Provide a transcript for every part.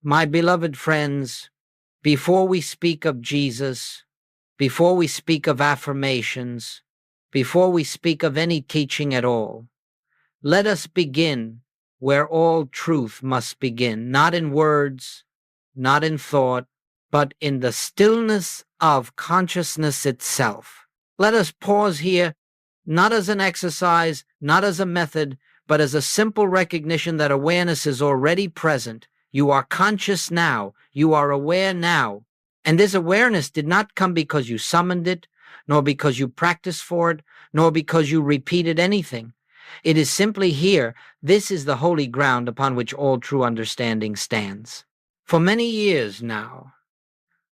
My beloved friends, before we speak of Jesus, before we speak of affirmations, before we speak of any teaching at all, let us begin where all truth must begin, not in words, not in thought, but in the stillness of consciousness itself. Let us pause here, not as an exercise, not as a method, but as a simple recognition that awareness is already present. You are conscious now. You are aware now. And this awareness did not come because you summoned it, nor because you practiced for it, nor because you repeated anything. It is simply here. This is the holy ground upon which all true understanding stands. For many years now,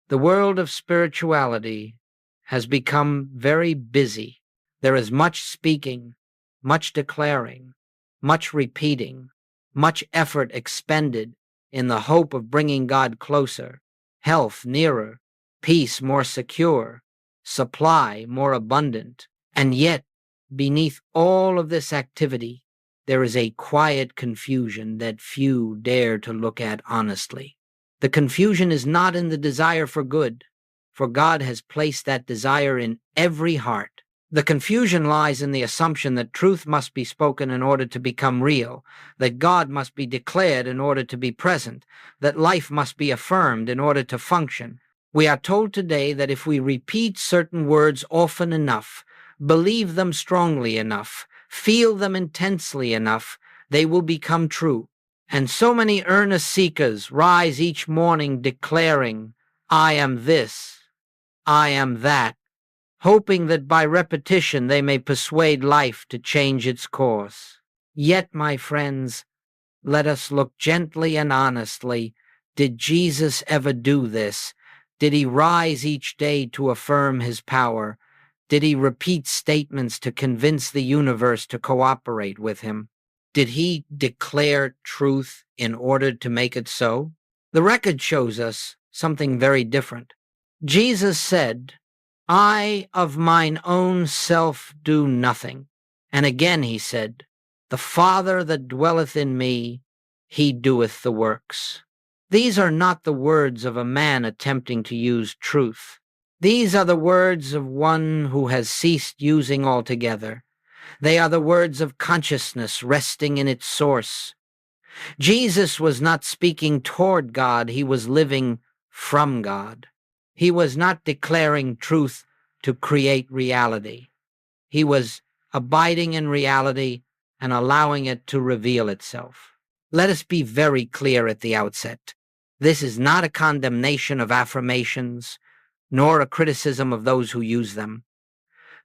the world of spirituality has become very busy. There is much speaking, much declaring, much repeating, much effort expended in the hope of bringing God closer, health nearer, peace more secure, supply more abundant. And yet, beneath all of this activity, there is a quiet confusion that few dare to look at honestly. The confusion is not in the desire for good, for God has placed that desire in every heart. The confusion lies in the assumption that truth must be spoken in order to become real, that God must be declared in order to be present, that life must be affirmed in order to function. We are told today that if we repeat certain words often enough, believe them strongly enough, feel them intensely enough, they will become true. And so many earnest seekers rise each morning declaring, I am this, I am that, hoping that by repetition they may persuade life to change its course. Yet, my friends, let us look gently and honestly. Did Jesus ever do this? Did he rise each day to affirm his power? Did he repeat statements to convince the universe to cooperate with him? Did he declare truth in order to make it so? The record shows us something very different. Jesus said, I of mine own self do nothing. And again he said, the Father that dwelleth in me, he doeth the works. These are not the words of a man attempting to use truth. These are the words of one who has ceased using altogether. They are the words of consciousness resting in its source. Jesus was not speaking toward God, he was living from God. He was not declaring truth to create reality. He was abiding in reality and allowing it to reveal itself. Let us be very clear at the outset. This is not a condemnation of affirmations, nor a criticism of those who use them.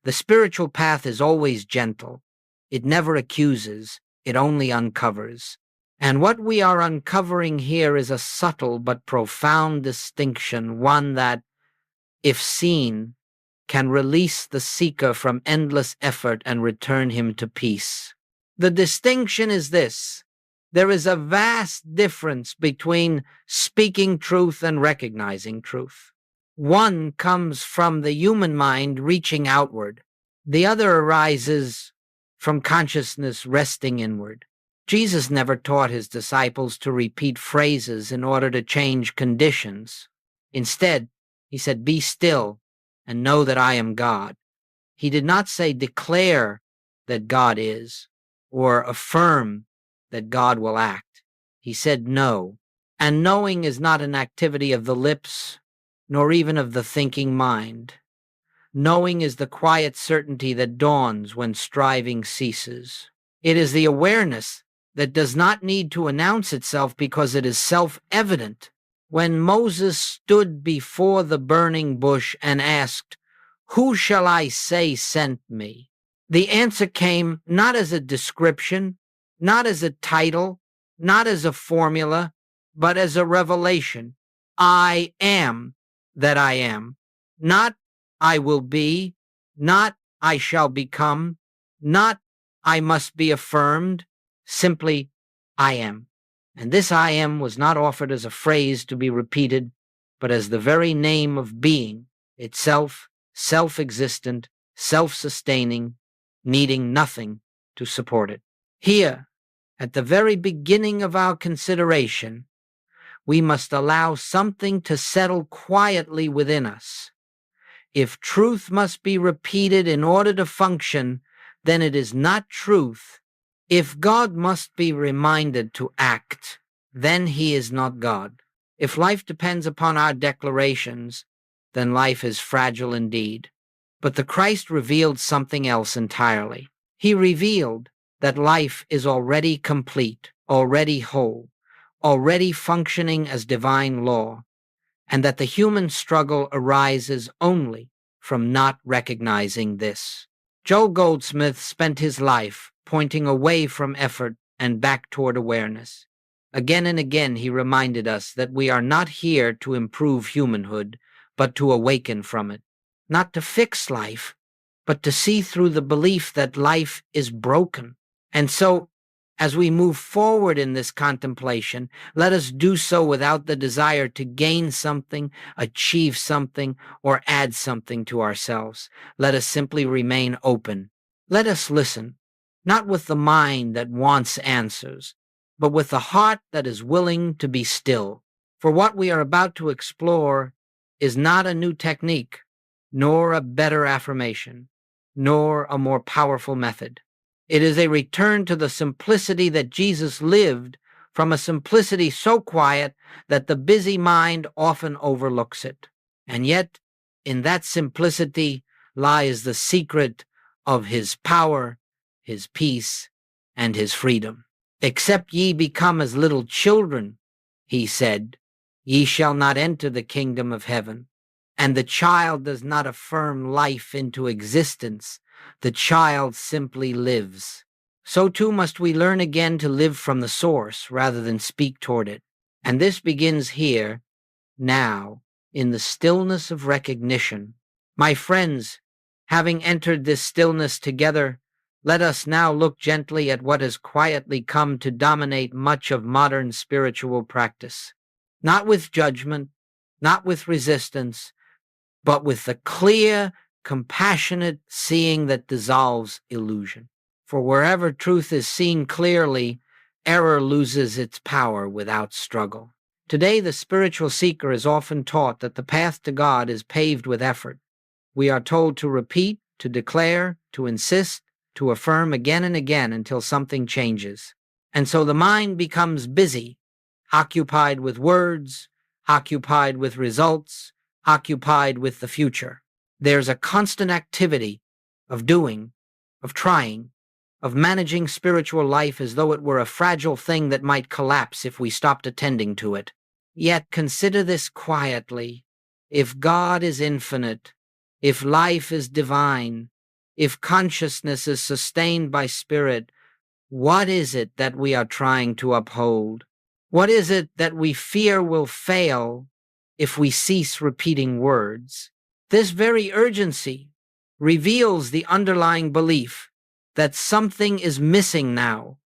The spiritual path is always gentle. It never accuses, it only uncovers. And what we are uncovering here is a subtle but profound distinction, one that, if seen, can release the seeker from endless effort and return him to peace. The distinction is this: there is a vast difference between speaking truth and recognizing truth. One comes from the human mind reaching outward. The other arises from consciousness resting inward. Jesus never taught his disciples to repeat phrases in order to change conditions. Instead, he said, be still and know that I am God. He did not say declare that God is or affirm that God will act. He said know. And knowing is not an activity of the lips, nor even of the thinking mind. Knowing is the quiet certainty that dawns when striving ceases. It is the awareness that does not need to announce itself because it is self-evident. When Moses stood before the burning bush and asked, who shall I say sent me? The answer came not as a description, not as a title, not as a formula, but as a revelation. I am that I am. Not I will be, not I shall become, not I must be affirmed, simply I am. And this I am was not offered as a phrase to be repeated, but as the very name of being, itself self-existent, self-sustaining, needing nothing to support it. Here, at the very beginning of our consideration, We must allow something to settle quietly within us. If truth must be repeated in order to function, then it is not truth. If God must be reminded to act, then he is not God. If life depends upon our declarations, then life is fragile indeed. But the Christ revealed something else entirely. He revealed that life is already complete, already whole, already functioning as divine law, and that the human struggle arises only from not recognizing this. Joel Goldsmith spent his life pointing away from effort and back toward awareness. Again and again he reminded us that we are not here to improve humanhood, but to awaken from it. Not to fix life, but to see through the belief that life is broken. And so, as we move forward in this contemplation, let us do so without the desire to gain something, achieve something, or add something to ourselves. Let us simply remain open. Let us listen, not with the mind that wants answers, but with the heart that is willing to be still. For what we are about to explore is not a new technique, nor a better affirmation, nor a more powerful method. It is a return to the simplicity that Jesus lived, from a simplicity so quiet that the busy mind often overlooks it. And yet, in that simplicity lies the secret of his power, his peace, and his freedom. Except ye become as little children, he said, ye shall not enter the kingdom of heaven. And the child does not affirm life into existence. The child simply lives. So too must we learn again to live from the source rather than speak toward it. And this begins here, now, in the stillness of recognition. My friends, having entered this stillness together, let us now look gently at what has quietly come to dominate much of modern spiritual practice. Not with judgment, not with resistance, but with the clear, compassionate seeing that dissolves illusion. For wherever truth is seen clearly, error loses its power without struggle. Today, the spiritual seeker is often taught that the path to God is paved with effort. We are told to repeat, to declare, to insist, to affirm again and again until something changes. And so the mind becomes busy, occupied with words, occupied with results, occupied with the future. There's a constant activity of doing, of trying, of managing spiritual life as though it were a fragile thing that might collapse if we stopped attending to it. Yet consider this quietly. If God is infinite, if life is divine, if consciousness is sustained by spirit, what is it that we are trying to uphold? What is it that we fear will fail if we cease repeating words? This very urgency reveals the underlying belief that something is missing now,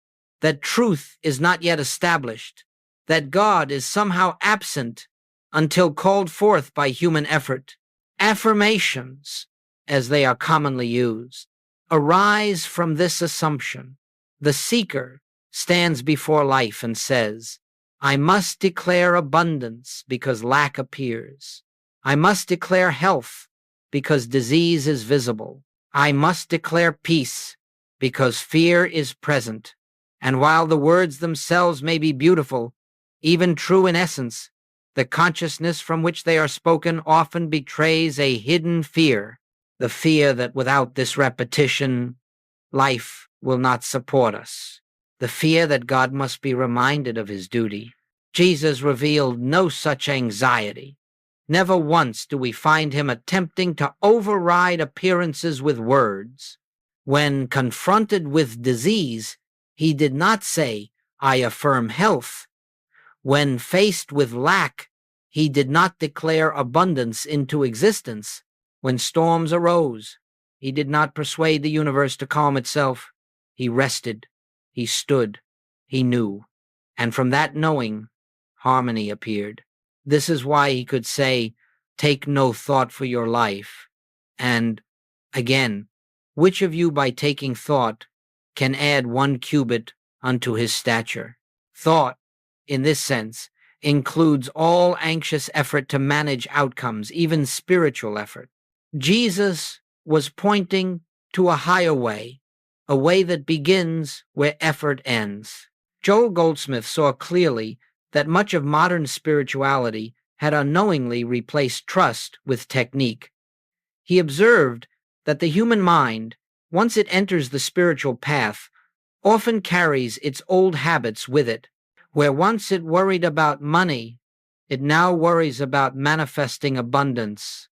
that truth is not yet established, that God is somehow absent until called forth by human effort. Affirmations, as they are commonly used, arise from this assumption. The seeker stands before life and says, I must declare abundance because lack appears. I must declare health because disease is visible. I must declare peace because fear is present. And while the words themselves may be beautiful, even true in essence, the consciousness from which they are spoken often betrays a hidden fear, the fear that without this repetition, life will not support us, the fear that God must be reminded of his duty. Jesus revealed no such anxiety. Never once do we find him attempting to override appearances with words. When confronted with disease, he did not say, I affirm health. When faced with lack, he did not declare abundance into existence. When storms arose, he did not persuade the universe to calm itself. He rested, he stood, he knew, and from that knowing, harmony appeared. This is why he could say, take no thought for your life. And again, which of you by taking thought can add 1 cubit unto his stature? Thought, in this sense, includes all anxious effort to manage outcomes, even spiritual effort. Jesus was pointing to a higher way, a way that begins where effort ends. Joel Goldsmith saw clearly that much of modern spirituality had unknowingly replaced trust with technique. He observed that the human mind, once it enters the spiritual path, often carries its old habits with it. Where once it worried about money, it now worries about manifesting abundance.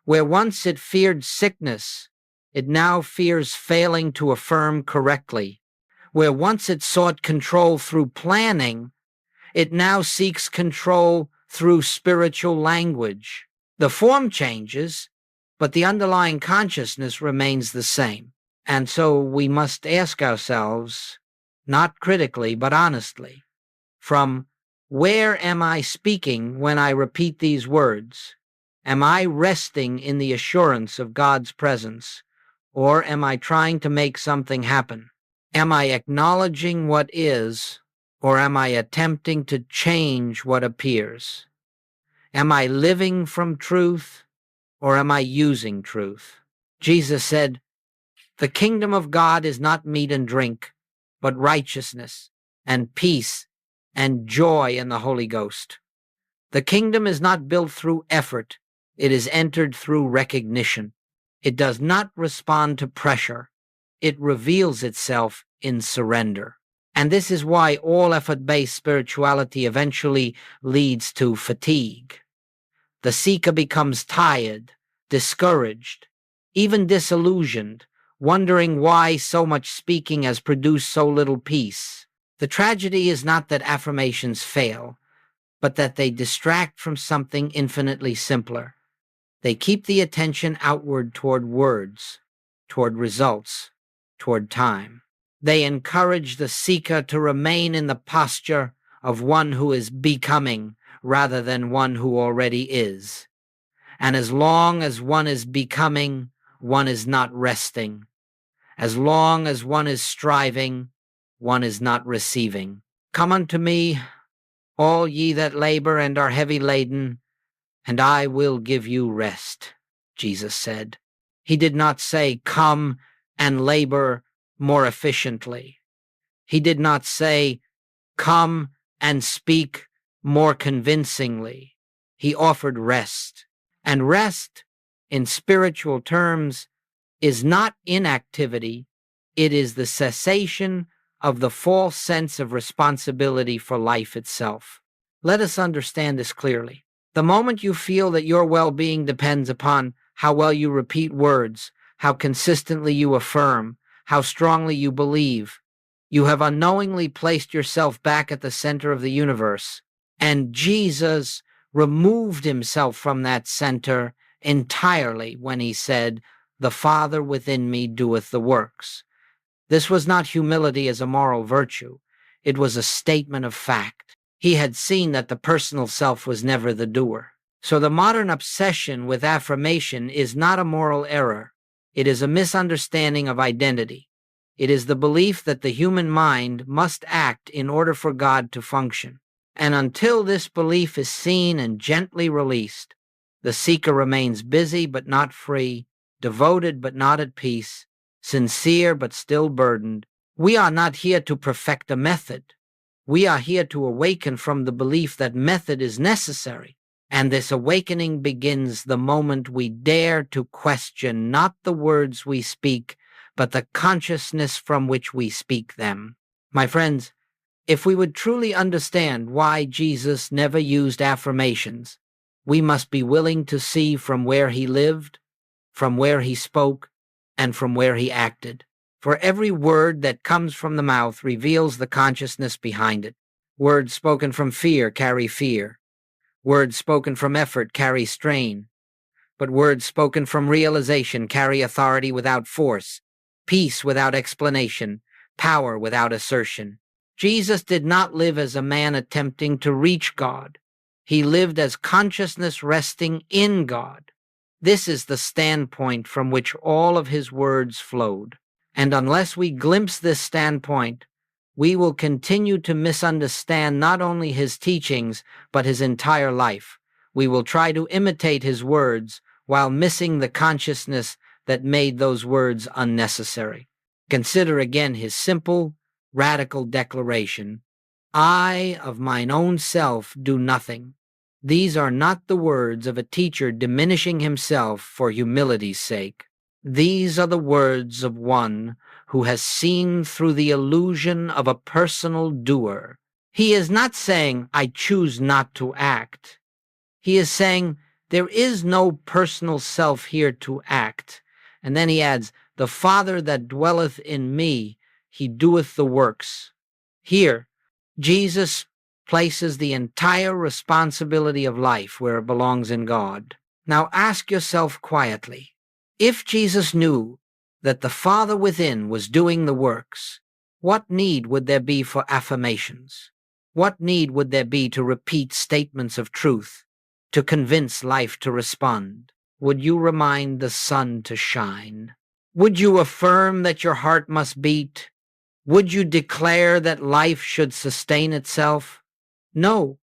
Where once it feared sickness, it now fears failing to affirm correctly. Where once it sought control through planning, it now seeks control through spiritual language. The form changes, but the underlying consciousness remains the same. And so we must ask ourselves, not critically, but honestly, from where am I speaking when I repeat these words? Am I resting in the assurance of God's presence, or am I trying to make something happen? Am I acknowledging what is, or am I attempting to change what appears? Am I living from truth, or am I using truth? Jesus said, "The kingdom of God is not meat and drink, but righteousness and peace and joy in the Holy Ghost." The kingdom is not built through effort. It is entered through recognition. It does not respond to pressure. It reveals itself in surrender. And this is why all effort-based spirituality eventually leads to fatigue. The seeker becomes tired, discouraged, even disillusioned, wondering why so much speaking has produced so little peace. The tragedy is not that affirmations fail, but that they distract from something infinitely simpler. They keep the attention outward toward words, toward results, toward time. They encourage the seeker to remain in the posture of one who is becoming rather than one who already is. And as long as one is becoming, one is not resting. As long as one is striving, one is not receiving. "Come unto me, all ye that labor and are heavy laden, and I will give you rest," Jesus said. He did not say, "Come and labor more efficiently." He did not say, "Come and speak more convincingly." He offered rest. And rest, in spiritual terms, is not inactivity. It is the cessation of the false sense of responsibility for life itself. Let us understand this clearly. The moment you feel that your well-being depends upon how well you repeat words, how consistently you affirm, how strongly you believe, you have unknowingly placed yourself back at the center of the universe. And Jesus removed himself from that center entirely when he said, "The Father within me doeth the works." This was not humility as a moral virtue. It was a statement of fact. He had seen that the personal self was never the doer. So the modern obsession with affirmation is not a moral error. It is a misunderstanding of identity. It is the belief that the human mind must act in order for God to function. And until this belief is seen and gently released, the seeker remains busy but not free, devoted but not at peace, sincere but still burdened. We are not here to perfect a method. We are here to awaken from the belief that method is necessary. And this awakening begins the moment we dare to question not the words we speak, but the consciousness from which we speak them. My friends, if we would truly understand why Jesus never used affirmations, we must be willing to see from where he lived, from where he spoke, and from where he acted. For every word that comes from the mouth reveals the consciousness behind it. Words spoken from fear carry fear. Words spoken from effort carry strain. But words spoken from realization carry authority without force, peace without explanation, power without assertion. Jesus did not live as a man attempting to reach God. He lived as consciousness resting in God. This is the standpoint from which all of his words flowed. And unless we glimpse this standpoint, we will continue to misunderstand not only his teachings, but his entire life. We will try to imitate his words while missing the consciousness that made those words unnecessary. Consider again his simple, radical declaration: I of mine own self do nothing. These are not the words of a teacher diminishing himself for humility's sake. These are the words of one who has seen through the illusion of a personal doer. He is not saying, I choose not to act. He is saying, there is no personal self here to act. And then he adds, the Father that dwelleth in me, he doeth the works. Here, Jesus places the entire responsibility of life where it belongs in God. Now ask yourself quietly, if Jesus knew that the Father within was doing the works, what need would there be for affirmations? What need would there be to repeat statements of truth, to convince life to respond? Would you remind the sun to shine? Would you affirm that your heart must beat? Would you declare that life should sustain itself? No,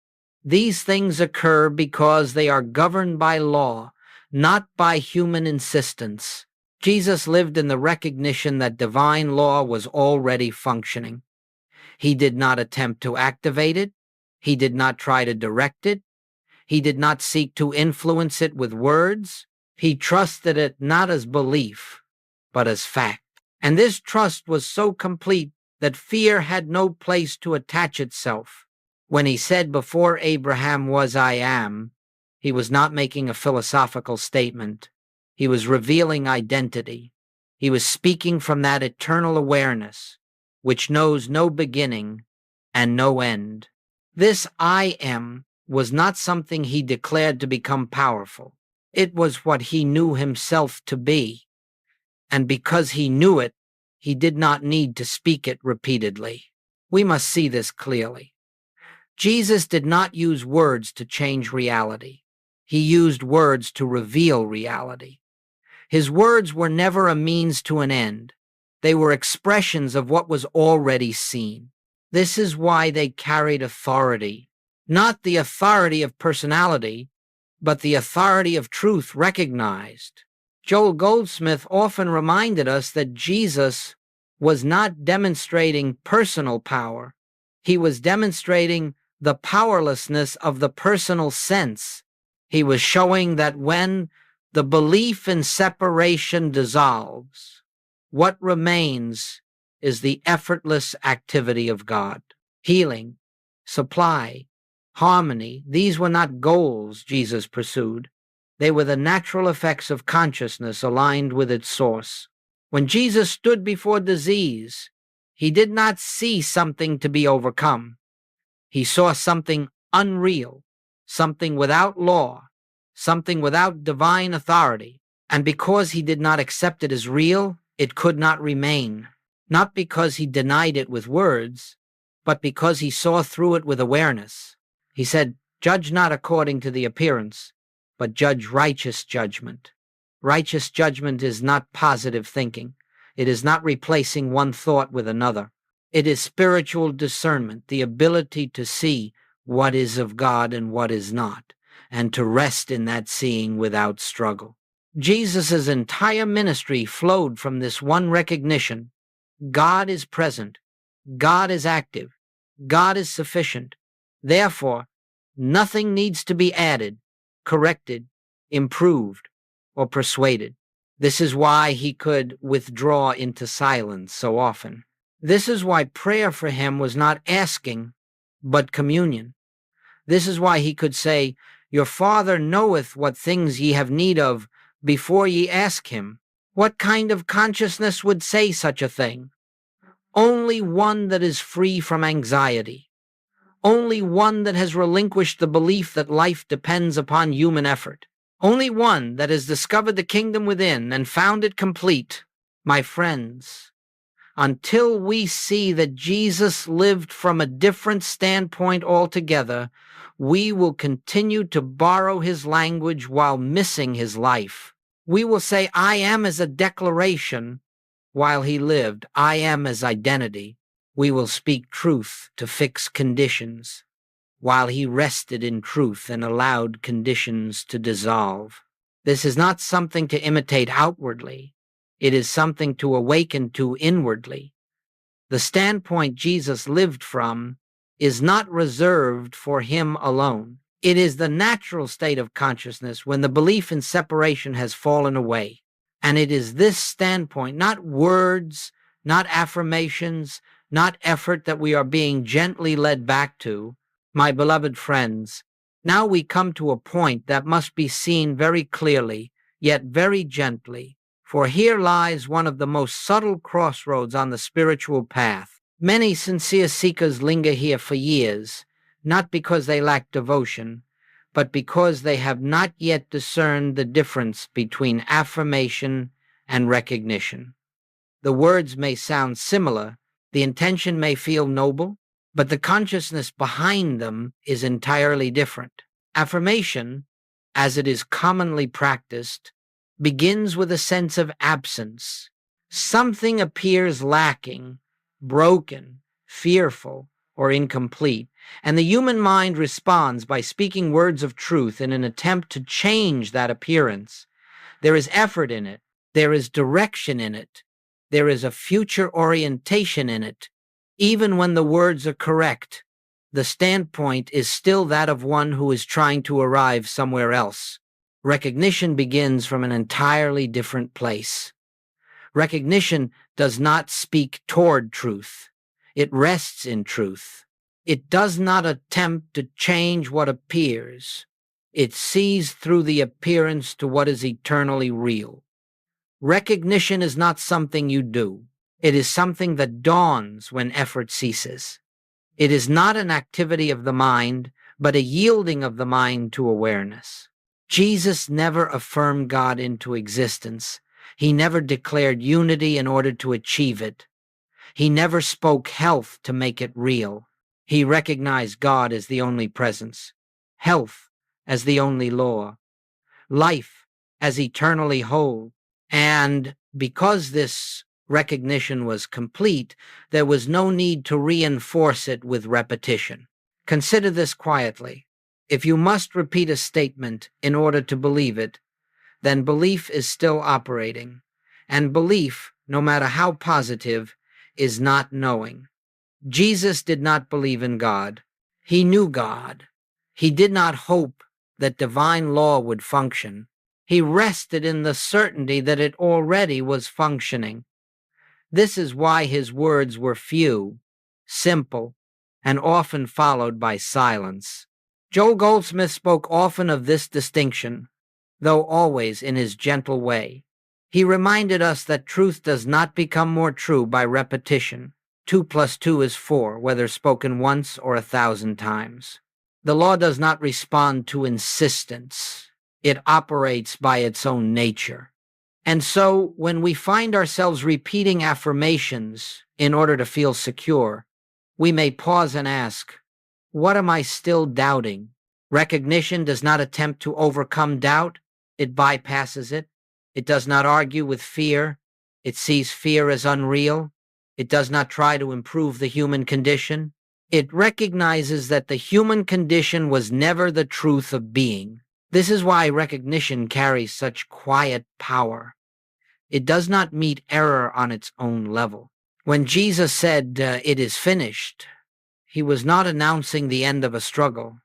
these things occur because they are governed by law, not by human insistence. Jesus lived in the recognition that divine law was already functioning. He did not attempt to activate it. He did not try to direct it. He did not seek to influence it with words. He trusted it not as belief, but as fact. And this trust was so complete that fear had no place to attach itself. When he said, before Abraham was I am, he was not making a philosophical statement. He was revealing identity. He was speaking from that eternal awareness, which knows no beginning and no end. This I am was not something he declared to become powerful. It was what he knew himself to be. And because he knew it, he did not need to speak it repeatedly. We must see this clearly. Jesus did not use words to change reality. He used words to reveal reality. His words were never a means to an end. They were expressions of what was already seen. This is why they carried authority, not the authority of personality, but the authority of truth recognized. Joel Goldsmith often reminded us that Jesus was not demonstrating personal power. He was demonstrating the powerlessness of the personal sense. He was showing that when the belief in separation dissolves, what remains is the effortless activity of God. Healing, supply, harmony, these were not goals Jesus pursued. They were the natural effects of consciousness aligned with its source. When Jesus stood before disease, he did not see something to be overcome. He saw something unreal, something without law, something without divine authority. And because he did not accept it as real, it could not remain. Not because he denied it with words, but because he saw through it with awareness. He said, judge not according to the appearance, but judge righteous judgment. Righteous judgment is not positive thinking. It is not replacing one thought with another. It is spiritual discernment, the ability to see what is of God and what is not, and to rest in that seeing without struggle. Jesus' entire ministry flowed from this one recognition: God is present, God is active, God is sufficient. Therefore, nothing needs to be added, corrected, improved, or persuaded. This is why he could withdraw into silence so often. This is why prayer for him was not asking, but communion. This is why he could say, your Father knoweth what things ye have need of before ye ask him. What kind of consciousness would say such a thing? Only one that is free from anxiety. Only one that has relinquished the belief that life depends upon human effort. Only one that has discovered the kingdom within and found it complete. My friends, until we see that Jesus lived from a different standpoint altogether, we will continue to borrow his language while missing his life. We will say, I am as a declaration while he lived. I am as identity We will speak truth to fix conditions, while he rested in truth and allowed conditions to dissolve. This is not something to imitate outwardly. It is something to awaken to inwardly. The standpoint Jesus lived from is not reserved for him alone. It is the natural state of consciousness when the belief in separation has fallen away. And it is this standpoint, not words, not affirmations, not effort, that we are being gently led back to. My beloved friends, now we come to a point that must be seen very clearly, yet very gently, for here lies one of the most subtle crossroads on the spiritual path. Many sincere seekers linger here for years, not because they lack devotion, but because they have not yet discerned the difference between affirmation and recognition. The words may sound similar, the intention may feel noble, but the consciousness behind them is entirely different. Affirmation, as it is commonly practiced, begins with a sense of absence. Something appears lacking, broken, fearful, or incomplete, and the human mind responds by speaking words of truth in an attempt to change that appearance. There is effort in it. There is direction in it. There is a future orientation in it. Even when the words are correct, the standpoint is still that of one who is trying to arrive somewhere else. Recognition begins from an entirely different place. Recognition does not speak toward truth. It rests in truth. It does not attempt to change what appears. It sees through the appearance to what is eternally real. Recognition is not something you do. It is something that dawns when effort ceases. It is not an activity of the mind, but a yielding of the mind to awareness. Jesus never affirmed God into existence. He never declared unity in order to achieve it. He never spoke health to make it real. He recognized God as the only presence, health as the only law, life as eternally whole. And because this recognition was complete, there was no need to reinforce it with repetition. Consider this quietly. If you must repeat a statement in order to believe it, then belief is still operating. And belief, no matter how positive, is not knowing. Jesus did not believe in God. He knew God. He did not hope that divine law would function. He rested in the certainty that it already was functioning. This is why his words were few, simple, and often followed by silence. Joel Goldsmith spoke often of this distinction, though always in his gentle way. He reminded us that truth does not become more true by repetition. 2 + 2 is 4, whether spoken once or 1,000 times. The law does not respond to insistence. It operates by its own nature. And so, when we find ourselves repeating affirmations in order to feel secure, we may pause and ask, what am I still doubting? Recognition does not attempt to overcome doubt. It bypasses it. It does not argue with fear. It sees fear as unreal. It does not try to improve the human condition. It recognizes that the human condition was never the truth of being. This is why recognition carries such quiet power. It does not meet error on its own level. When Jesus said, "It is finished," he was not announcing the end of a struggle.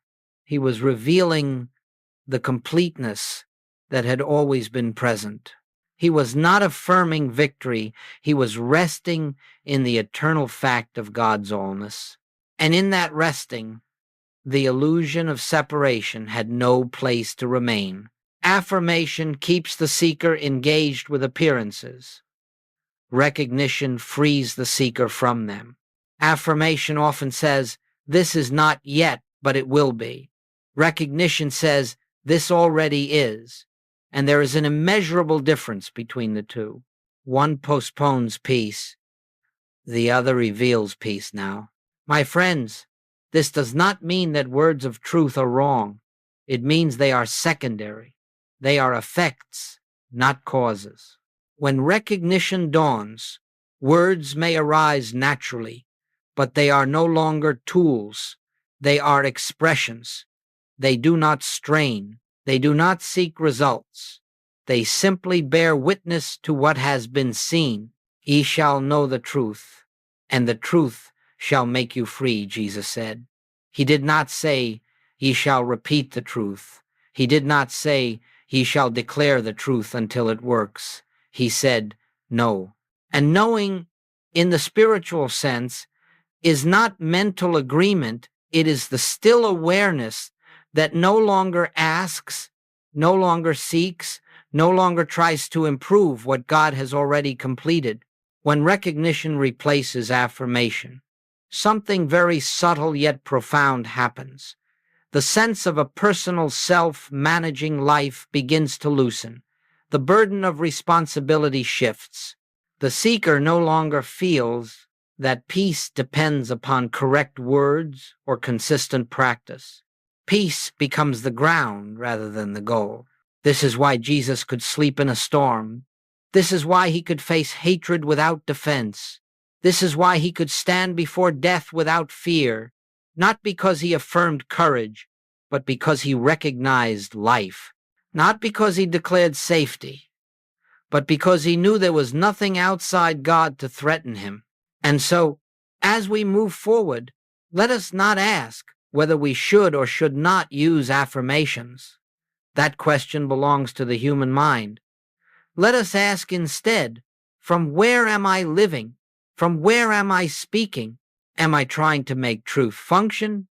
He was revealing the completeness that had always been present. He was not affirming victory. He was resting in the eternal fact of God's allness. And in that resting, the illusion of separation had no place to remain. Affirmation keeps the seeker engaged with appearances. Recognition frees the seeker from them. Affirmation often says, "This is not yet, but it will be." Recognition says, "This already is." And there is an immeasurable difference between the two. One postpones peace. The other reveals peace now. My friends, this does not mean that words of truth are wrong. It means they are secondary. They are effects, not causes. When recognition dawns, words may arise naturally, but they are no longer tools. They are expressions. They do not strain. They do not seek results. They simply bear witness to what has been seen. Ye shall know the truth, and the truth shall make you free, Jesus said. He did not say, ye shall repeat the truth. He did not say, ye shall declare the truth until it works. He said, no. And knowing, in the spiritual sense, is not mental agreement. It is the still awareness that no longer asks, no longer seeks, no longer tries to improve what God has already completed. When recognition replaces affirmation, something very subtle yet profound happens. The sense of a personal self managing life begins to loosen. The burden of responsibility shifts. The seeker no longer feels that peace depends upon correct words or consistent practice. Peace becomes the ground rather than the goal. This is why Jesus could sleep in a storm. This is why he could face hatred without defense. This is why he could stand before death without fear, not because he affirmed courage, but because he recognized life. Not because he declared safety, but because he knew there was nothing outside God to threaten him. And so, as we move forward, let us not ask whether we should or should not use affirmations. That question belongs to the human mind. Let us ask instead, from where am I living? From where am I speaking? Am I trying to make truth function,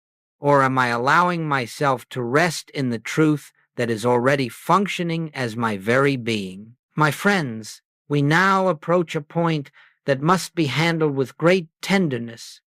or am I allowing myself to rest in the truth that is already functioning as my very being? My friends, we now approach a point that must be handled with great tenderness,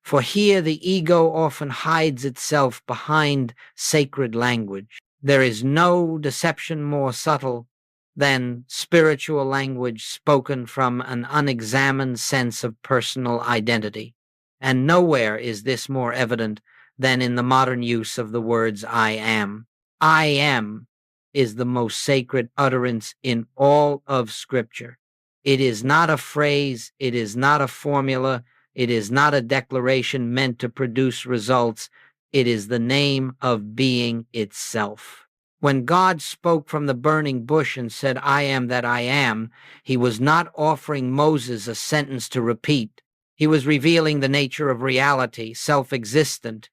for here the ego often hides itself behind sacred language. There is no deception more subtle than spiritual language spoken from an unexamined sense of personal identity, and nowhere is this more evident than in the modern use of the words I am. I am is the most sacred utterance in all of Scripture. It is not a phrase, it is not a formula, it is not a declaration meant to produce results. It is the name of being itself. When God spoke from the burning bush and said, I am that I am, he was not offering Moses a sentence to repeat. He was revealing the nature of reality, self-existent,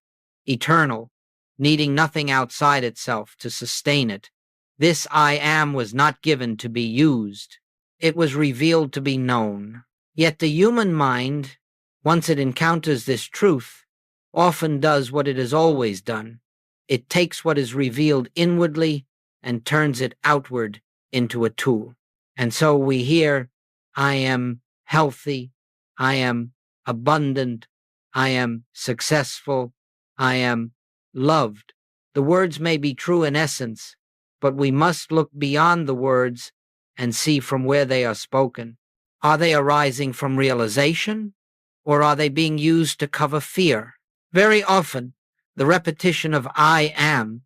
eternal, needing nothing outside itself to sustain it. This I am was not given to be used. It was revealed to be known. Yet the human mind, once it encounters this truth, often does what it has always done. It takes what is revealed inwardly and turns it outward into a tool. And so we hear, I am healthy, I am abundant, I am successful, I am loved. The words may be true in essence, but we must look beyond the words and see from where they are spoken. Are they arising from realization, or are they being used to cover fear? Very often, the repetition of I am,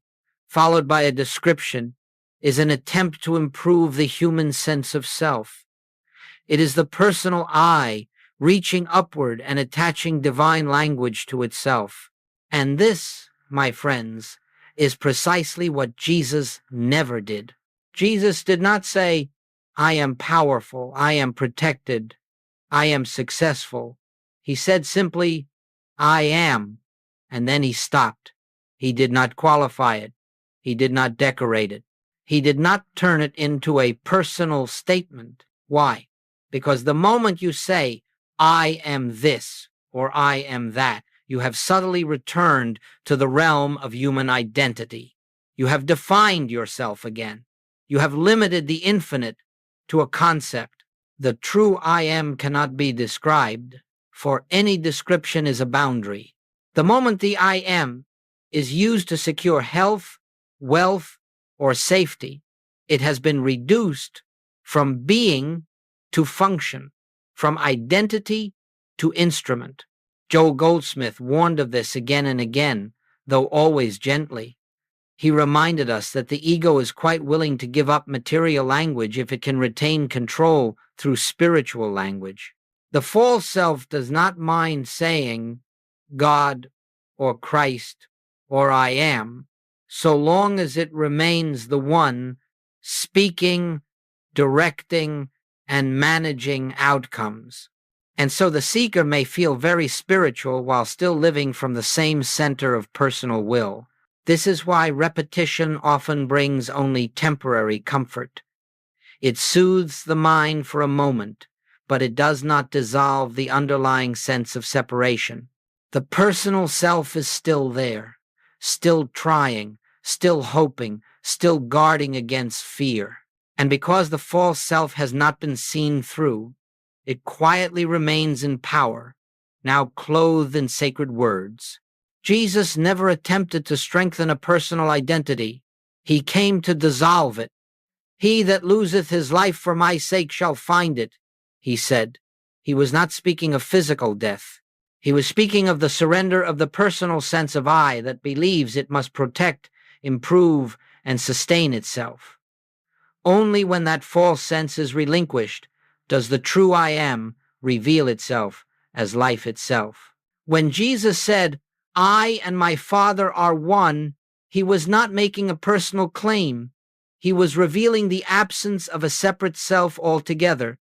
followed by a description, is an attempt to improve the human sense of self. It is the personal I reaching upward and attaching divine language to itself. And this, my friends, is precisely what Jesus never did. Jesus did not say, I am powerful, I am protected, I am successful. He said simply, I am, and then he stopped. He did not qualify it. He did not decorate it. He did not turn it into a personal statement. Why? Because the moment you say, I am this, or I am that, you have subtly returned to the realm of human identity. You have defined yourself again. You have limited the infinite to a concept. The true I am cannot be described, for any description is a boundary. The moment the I am is used to secure health, wealth, or safety, it has been reduced from being to function, from identity to instrument. Joel Goldsmith warned of this again and again, though always gently. He reminded us that the ego is quite willing to give up material language if it can retain control through spiritual language. The false self does not mind saying God or Christ or I am, so long as it remains the one speaking, directing, and managing outcomes. And so the seeker may feel very spiritual while still living from the same center of personal will. This is why repetition often brings only temporary comfort. It soothes the mind for a moment, but it does not dissolve the underlying sense of separation. The personal self is still there, still trying, still hoping, still guarding against fear. And because the false self has not been seen through, it quietly remains in power, now clothed in sacred words. Jesus never attempted to strengthen a personal identity. He came to dissolve it. "He that loseth his life for my sake shall find it," he said. He was not speaking of physical death. He was speaking of the surrender of the personal sense of I that believes it must protect, improve, and sustain itself. Only when that false sense is relinquished does the true I am reveal itself as life itself. When Jesus said, "I and my Father are one," he was not making a personal claim. He was revealing the absence of a separate self altogether.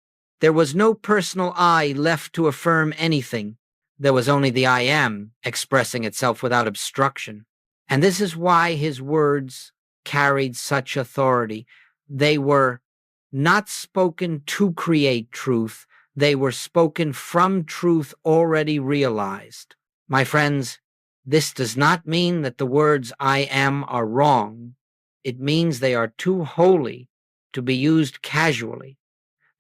There was no personal I left to affirm anything. There was only the I am expressing itself without obstruction. And this is why his words carried such authority. They were not spoken to create truth. They were spoken from truth already realized. My friends, this does not mean that the words I am are wrong. It means they are too holy to be used casually.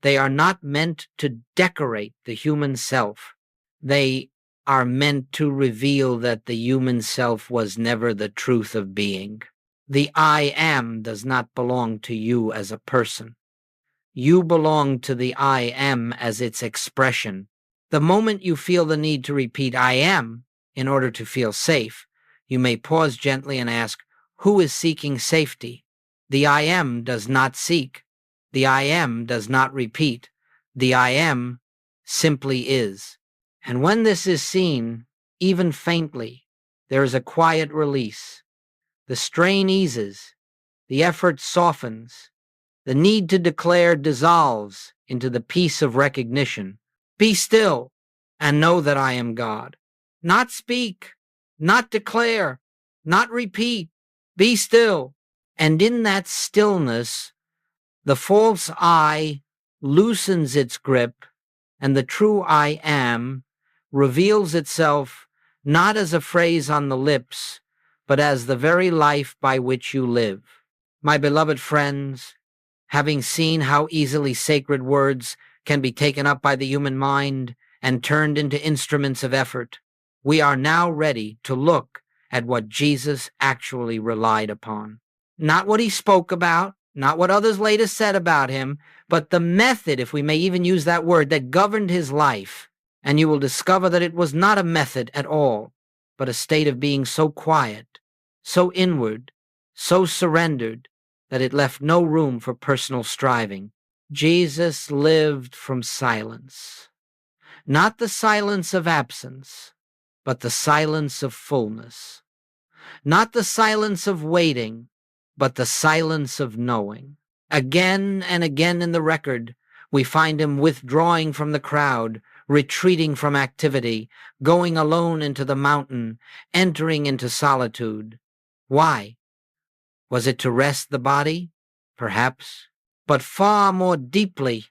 They are not meant to decorate the human self. They are meant to reveal that the human self was never the truth of being. The I am does not belong to you as a person. You belong to the I am as its expression. The moment you feel the need to repeat I am in order to feel safe, you may pause gently and ask, who is seeking safety? The I am does not seek. The I am does not repeat. The I am simply is. And when this is seen, even faintly, there is a quiet release. The strain eases. The effort softens. The need to declare dissolves into the peace of recognition. Be still and know that I am God. Not speak, not declare, not repeat. Be still. And in that stillness, the false I loosens its grip, and the true I am reveals itself not as a phrase on the lips, but as the very life by which you live. My beloved friends, having seen how easily sacred words can be taken up by the human mind and turned into instruments of effort, we are now ready to look at what Jesus actually relied upon. Not what he spoke about, not what others later said about him, but the method, if we may even use that word, that governed his life. And you will discover that it was not a method at all, but a state of being so quiet, so inward, so surrendered, that it left no room for personal striving. Jesus lived from silence. Not the silence of absence, but the silence of fullness. Not the silence of waiting, but the silence of knowing. Again and again in the record, we find him withdrawing from the crowd, retreating from activity, going alone into the mountain, entering into solitude. Why? Was it to rest the body? Perhaps. But far more deeply,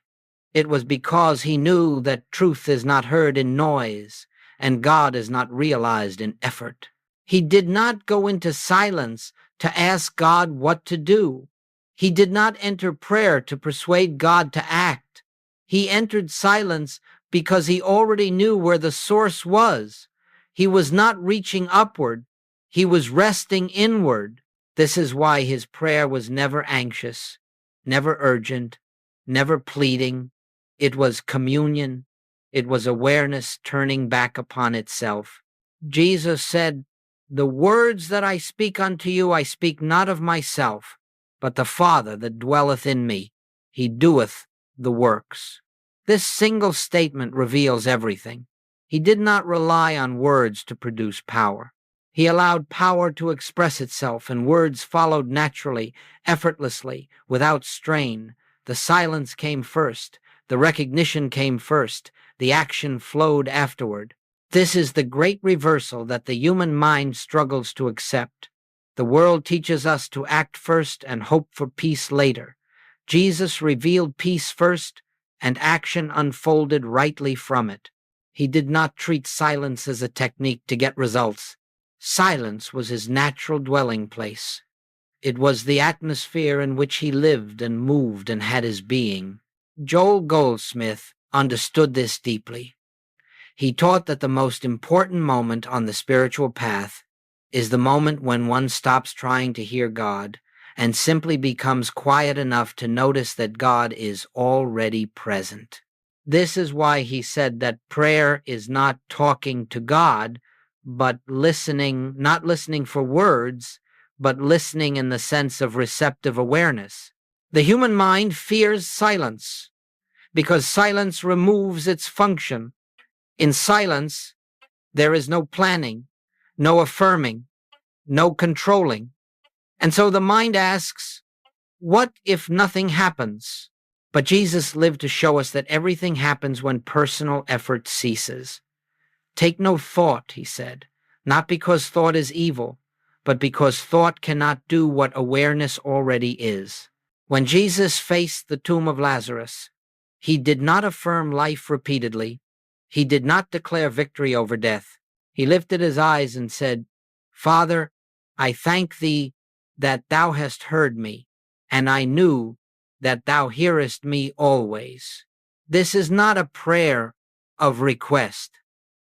it was because he knew that truth is not heard in noise, and God is not realized in effort. He did not go into silence to ask God what to do. He did not enter prayer to persuade God to act. He entered silence because he already knew where the source was. He was not reaching upward. He was resting inward. This is why his prayer was never anxious, never urgent, never pleading. It was communion. It was awareness turning back upon itself. Jesus said, "The words that I speak unto you, I speak not of myself, but the Father that dwelleth in me. He doeth the works." This single statement reveals everything. He did not rely on words to produce power. He allowed power to express itself, and words followed naturally, effortlessly, without strain. The silence came first. The recognition came first. The action flowed afterward. This is the great reversal that the human mind struggles to accept. The world teaches us to act first and hope for peace later. Jesus revealed peace first, and action unfolded rightly from it. He did not treat silence as a technique to get results. Silence was his natural dwelling place. It was the atmosphere in which he lived and moved and had his being. Joel Goldsmith understood this deeply. He taught that the most important moment on the spiritual path is the moment when one stops trying to hear God and simply becomes quiet enough to notice that God is already present. This is why he said that prayer is not talking to God, but listening, not listening for words, but listening in the sense of receptive awareness. The human mind fears silence because silence removes its function. In silence, there is no planning, no affirming, no controlling. And so the mind asks, what if nothing happens? But Jesus lived to show us that everything happens when personal effort ceases. Take no thought, he said, not because thought is evil, but because thought cannot do what awareness already is. When Jesus faced the tomb of Lazarus, he did not affirm life repeatedly. He did not declare victory over death. He lifted his eyes and said, Father, I thank thee that thou hast heard me, and I knew that thou hearest me always. This is not a prayer of request.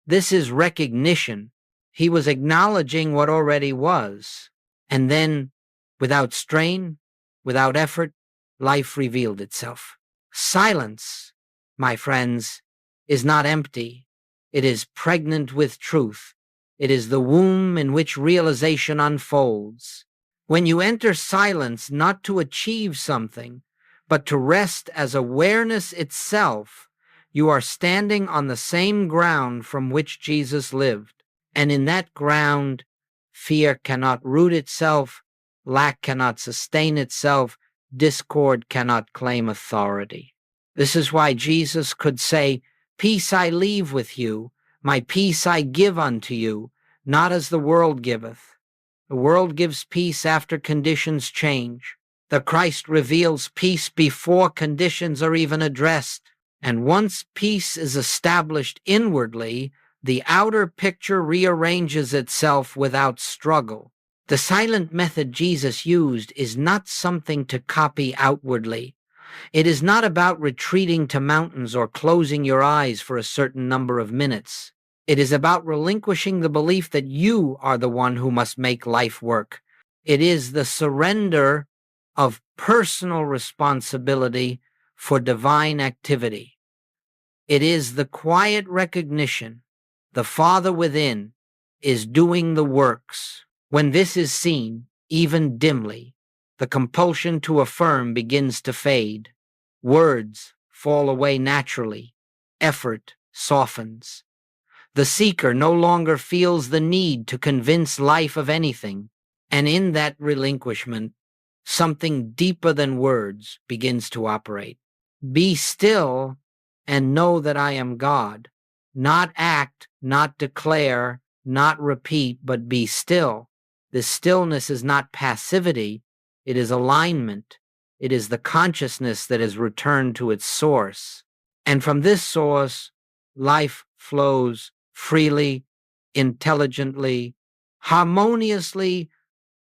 This is recognition. He was acknowledging what already was. And then, without strain, without effort, life revealed itself. Silence, my friends, is not empty. It is pregnant with truth. It is the womb in which realization unfolds. When you enter silence not to achieve something, but to rest as awareness itself, you are standing on the same ground from which Jesus lived. And in that ground, fear cannot root itself, lack cannot sustain itself, discord cannot claim authority. This is why Jesus could say, Peace I leave with you, my peace I give unto you, not as the world giveth. The world gives peace after conditions change. The Christ reveals peace before conditions are even addressed. And once peace is established inwardly, the outer picture rearranges itself without struggle. The silent method Jesus used is not something to copy outwardly. It is not about retreating to mountains or closing your eyes for a certain number of minutes. It is about relinquishing the belief that you are the one who must make life work. It is the surrender of personal responsibility for divine activity. It is the quiet recognition the Father within is doing the works. When this is seen, even dimly, the compulsion to affirm begins to fade. Words fall away naturally. Effort softens. The seeker no longer feels the need to convince life of anything, and in that relinquishment, something deeper than words begins to operate. Be still and know that I am God. Not act, not declare, not repeat, but be still. This stillness is not passivity, it is alignment. It is the consciousness that has returned to its source. And from this source, life flows freely, intelligently, harmoniously,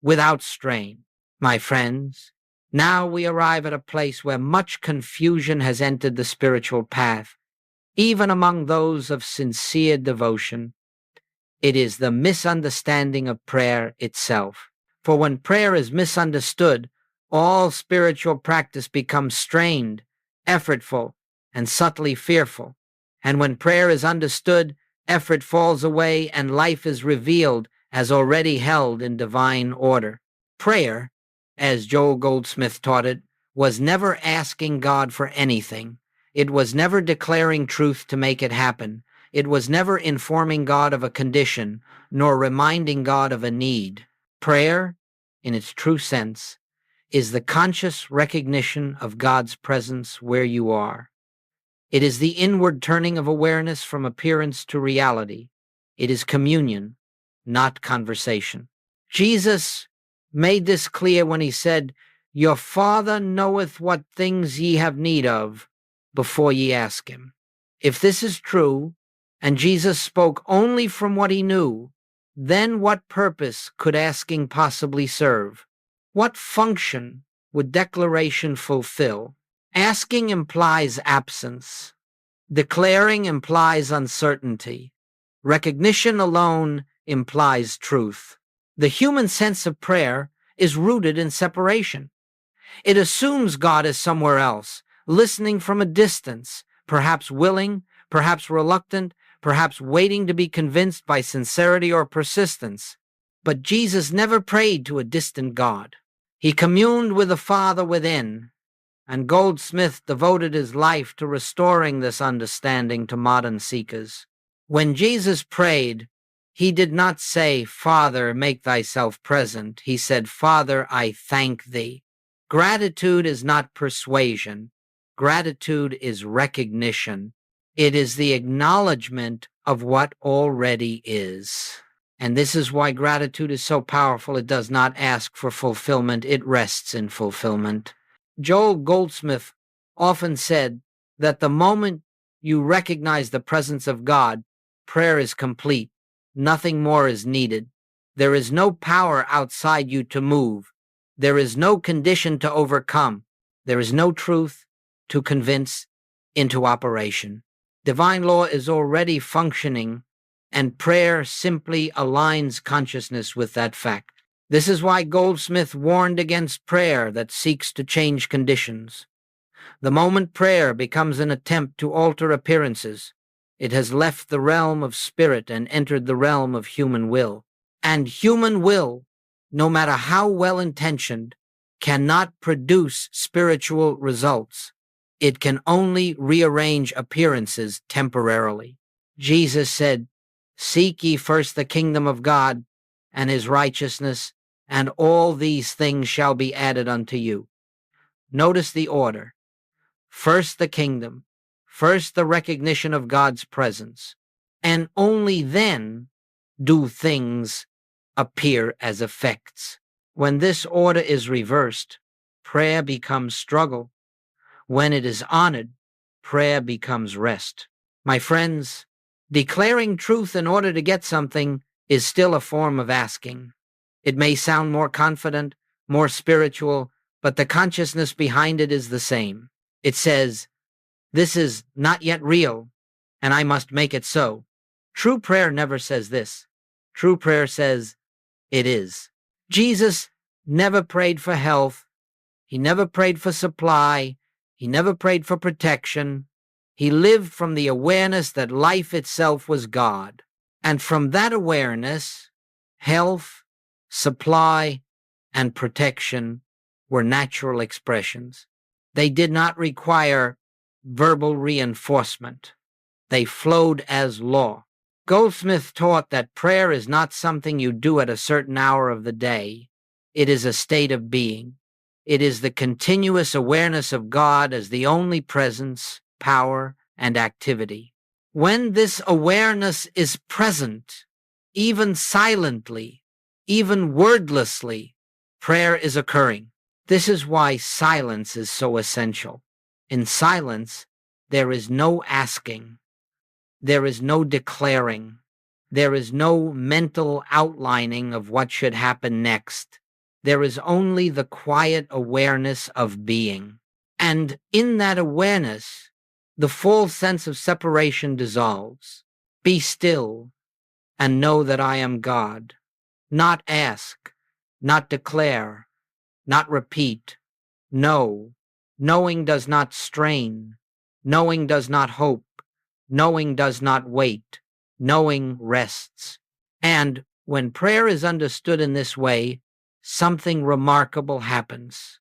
without strain. My friends, now we arrive at a place where much confusion has entered the spiritual path. Even among those of sincere devotion, it is the misunderstanding of prayer itself. For when prayer is misunderstood, all spiritual practice becomes strained, effortful, and subtly fearful. And when prayer is understood, effort falls away and life is revealed as already held in divine order. Prayer, as Joel Goldsmith taught it, was never asking God for anything. It was never declaring truth to make it happen. It was never informing God of a condition, nor reminding God of a need. Prayer, in its true sense, is the conscious recognition of God's presence where you are. It is the inward turning of awareness from appearance to reality. It is communion, not conversation. Jesus made this clear when he said, "Your Father knoweth what things ye have need of before ye ask him." If this is true, and Jesus spoke only from what he knew, then what purpose could asking possibly serve? What function would declaration fulfill? Asking implies absence. Declaring implies uncertainty. Recognition alone implies truth. The human sense of prayer is rooted in separation. It assumes God is somewhere else, listening from a distance, perhaps willing, perhaps reluctant, perhaps waiting to be convinced by sincerity or persistence. But Jesus never prayed to a distant God. He communed with the Father within, and Goldsmith devoted his life to restoring this understanding to modern seekers. When Jesus prayed, he did not say, "Father, make thyself present." He said, "Father, I thank thee." Gratitude is not persuasion. Gratitude is recognition. It is the acknowledgement of what already is. And this is why gratitude is so powerful. It does not ask for fulfillment. It rests in fulfillment. Joel Goldsmith often said that the moment you recognize the presence of God, prayer is complete. Nothing more is needed. There is no power outside you to move. There is no condition to overcome. There is no truth to convince into operation. Divine law is already functioning, and prayer simply aligns consciousness with that fact. This is why Goldsmith warned against prayer that seeks to change conditions. The moment prayer becomes an attempt to alter appearances, it has left the realm of spirit and entered the realm of human will. And human will, no matter how well-intentioned, cannot produce spiritual results. It can only rearrange appearances temporarily. Jesus said, "Seek ye first the kingdom of God and his righteousness, and all these things shall be added unto you." Notice the order. First the kingdom, first the recognition of God's presence, and only then do things appear as effects. When this order is reversed, prayer becomes struggle. When it is honored, prayer becomes rest. My friends, declaring truth in order to get something is still a form of asking. It may sound more confident, more spiritual, but the consciousness behind it is the same. It says, "This is not yet real, and I must make it so." True prayer never says this. True prayer says, "It is." Jesus never prayed for health. He never prayed for supply. He never prayed for protection. He lived from the awareness that life itself was God. And from that awareness, health, supply, and protection were natural expressions. They did not require verbal reinforcement. They flowed as law. Goldsmith taught that prayer is not something you do at a certain hour of the day. It is a state of being. It is the continuous awareness of God as the only presence, power, and activity. When this awareness is present, even silently, even wordlessly, prayer is occurring. This is why silence is so essential. In silence, there is no asking. There is no declaring. There is no mental outlining of what should happen next. There is only the quiet awareness of being. And in that awareness, the full sense of separation dissolves. Be still and know that I am God. Not ask, not declare, not repeat. Know. Knowing does not strain. Knowing does not hope. Knowing does not wait. Knowing rests. And when prayer is understood in this way, something remarkable happens.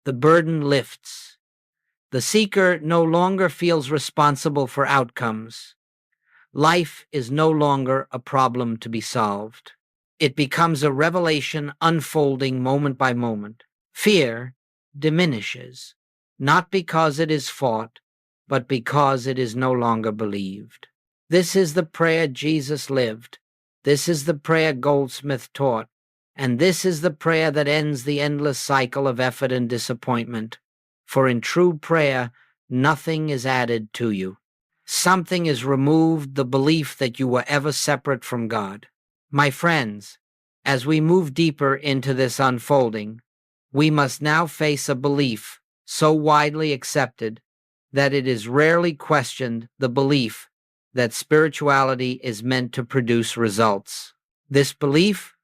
The burden lifts. The seeker no longer feels responsible for outcomes. Life is no longer a problem to be solved. It becomes a revelation unfolding moment by moment. Fear diminishes, not because it is fought, but because it is no longer believed. This is the prayer Jesus lived. This is the prayer Goldsmith taught. And this is the prayer that ends the endless cycle of effort and disappointment. For in true prayer, nothing is added to you. Something is removed, the belief that you were ever separate from God. My friends, as we move deeper into this unfolding, we must now face a belief so widely accepted that it is rarely questioned, the belief that spirituality is meant to produce results. This belief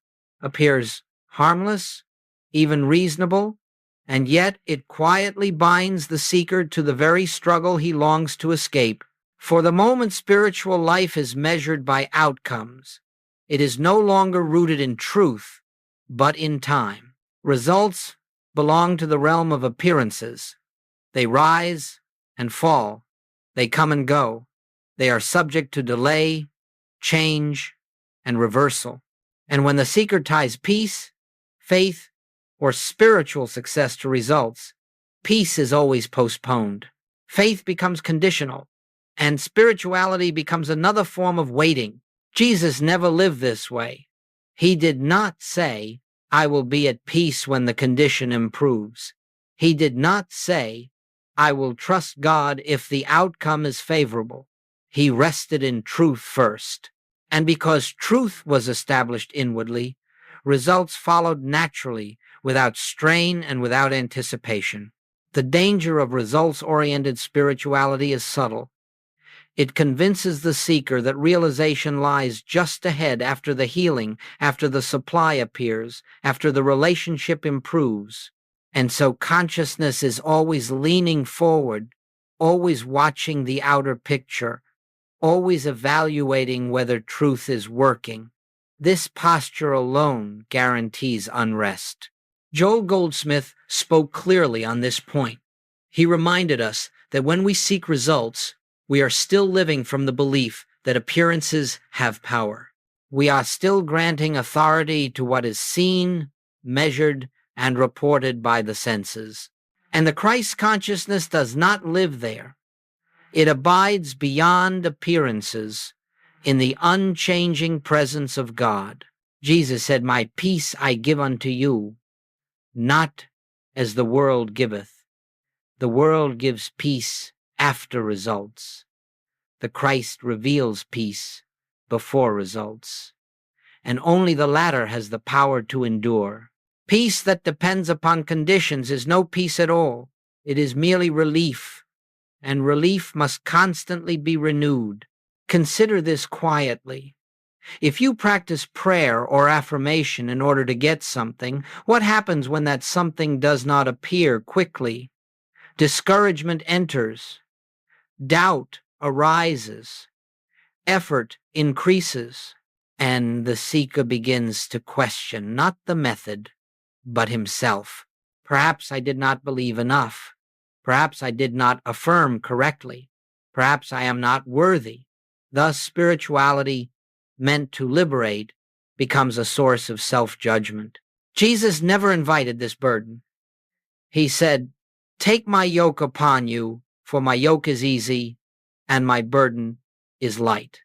appears harmless, even reasonable, and yet it quietly binds the seeker to the very struggle he longs to escape. For the moment spiritual life is measured by outcomes, it is no longer rooted in truth, but in time. Results belong to the realm of appearances. They rise and fall. They come and go. They are subject to delay, change, and reversal. And when the seeker ties peace, faith, or spiritual success to results, peace is always postponed. Faith becomes conditional, and spirituality becomes another form of waiting. Jesus never lived this way. He did not say, "I will be at peace when the condition improves." He did not say, "I will trust God if the outcome is favorable." He rested in truth first. And because truth was established inwardly, results followed naturally, without strain and without anticipation. The danger of results-oriented spirituality is subtle. It convinces the seeker that realization lies just ahead, after the healing, after the supply appears, after the relationship improves. And so consciousness is always leaning forward, always watching the outer picture, always evaluating whether truth is working. This posture alone guarantees unrest. Joel Goldsmith spoke clearly on this point. He reminded us that when we seek results, we are still living from the belief that appearances have power. We are still granting authority to what is seen, measured, and reported by the senses. And the Christ consciousness does not live there. It abides beyond appearances in the unchanging presence of God. Jesus said, "My peace I give unto you, not as the world giveth." The world gives peace after results. The Christ reveals peace before results. And only the latter has the power to endure. Peace that depends upon conditions is no peace at all. It is merely relief, and relief must constantly be renewed. Consider this quietly. If you practice prayer or affirmation in order to get something, what happens when that something does not appear quickly? Discouragement enters. Doubt arises. Effort increases. And the seeker begins to question not the method, but himself. Perhaps I did not believe enough. Perhaps I did not affirm correctly. Perhaps I am not worthy. Thus, spirituality, meant to liberate, becomes a source of self-judgment. Jesus never invited this burden. He said, "Take my yoke upon you, for my yoke is easy, and my burden is light."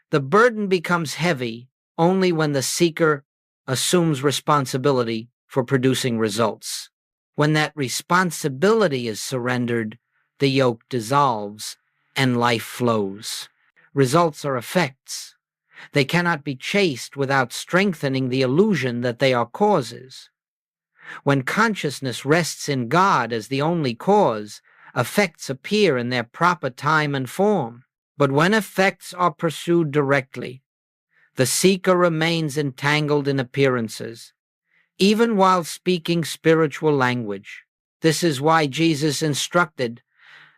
The burden becomes heavy only when the seeker assumes responsibility for producing results. When that responsibility is surrendered, the yoke dissolves and life flows. Results are effects. They cannot be chased without strengthening the illusion that they are causes. When consciousness rests in God as the only cause, effects appear in their proper time and form. But when effects are pursued directly, the seeker remains entangled in appearances, even while speaking spiritual language. This is why Jesus instructed,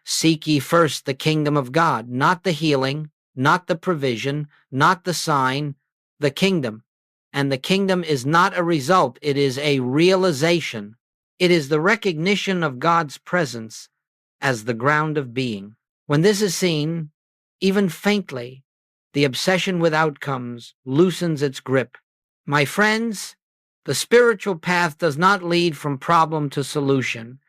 "Seek ye first the kingdom of God," not the healing, not the provision, not the sign, the kingdom. And the kingdom is not a result, it is a realization. It is the recognition of God's presence, as the ground of being. When this is seen, even faintly, the obsession with outcomes loosens its grip. My friends, the spiritual path does not lead from problem to solution.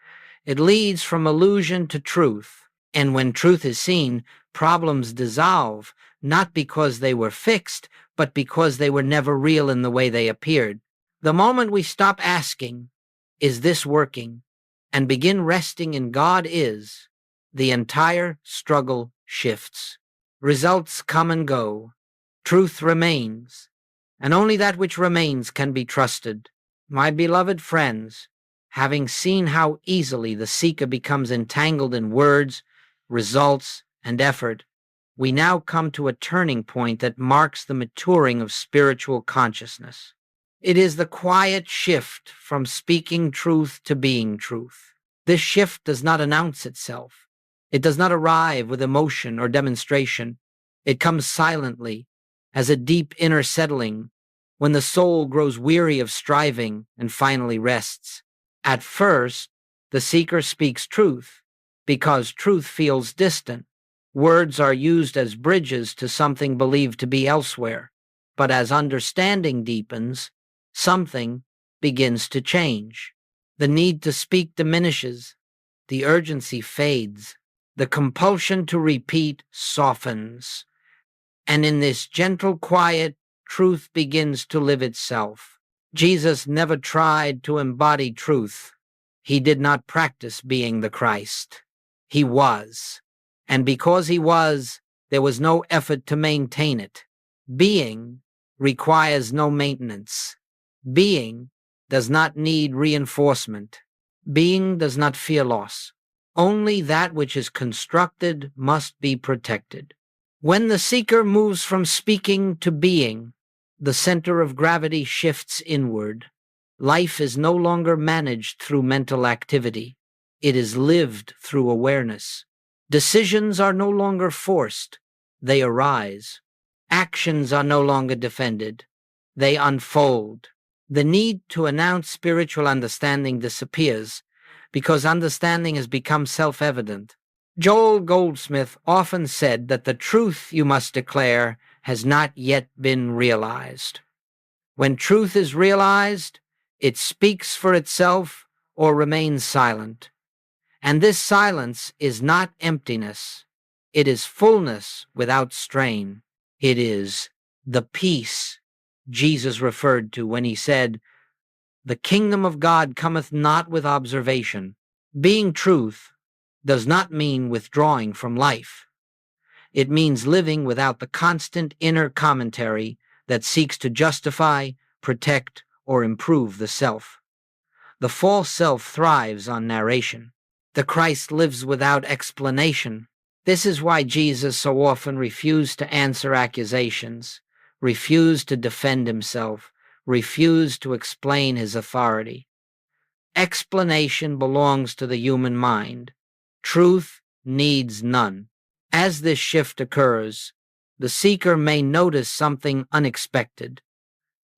It leads from illusion to truth. And when truth is seen, problems dissolve, not because they were fixed, but because they were never real in the way they appeared. The moment we stop asking, "Is this working?" and begin resting in God is, the entire struggle shifts. Results come and go. Truth remains, and only that which remains can be trusted. My beloved friends, having seen how easily the seeker becomes entangled in words, results, and effort, we now come to a turning point that marks the maturing of spiritual consciousness. It is the quiet shift from speaking truth to being truth. This shift does not announce itself. It does not arrive with emotion or demonstration. It comes silently, as a deep inner settling, when the soul grows weary of striving and finally rests. At first, the seeker speaks truth, because truth feels distant. Words are used as bridges to something believed to be elsewhere. But as understanding deepens, something begins to change. The need to speak diminishes. The urgency fades. The compulsion to repeat softens. And in this gentle quiet, truth begins to live itself. Jesus never tried to embody truth. He did not practice being the Christ. He was. And because he was, there was no effort to maintain it. Being requires no maintenance. Being does not need reinforcement. Being does not fear loss. Only that which is constructed must be protected. When the seeker moves from speaking to being, the center of gravity shifts inward. Life is no longer managed through mental activity. It is lived through awareness. Decisions are no longer forced. They arise. Actions are no longer defended. They unfold. The need to announce spiritual understanding disappears because understanding has become self-evident. Joel Goldsmith often said that the truth you must declare has not yet been realized. When truth is realized, it speaks for itself or remains silent. And this silence is not emptiness. It is fullness without strain. It is the peace Jesus referred to when he said, "The kingdom of God cometh not with observation." Being truth does not mean withdrawing from life. It means living without the constant inner commentary that seeks to justify, protect, or improve the self. The false self thrives on narration. The Christ lives without explanation. This is why Jesus so often refused to answer accusations, refused to defend himself, refused to explain his authority. Explanation belongs to the human mind. Truth needs none. As this shift occurs, the seeker may notice something unexpected.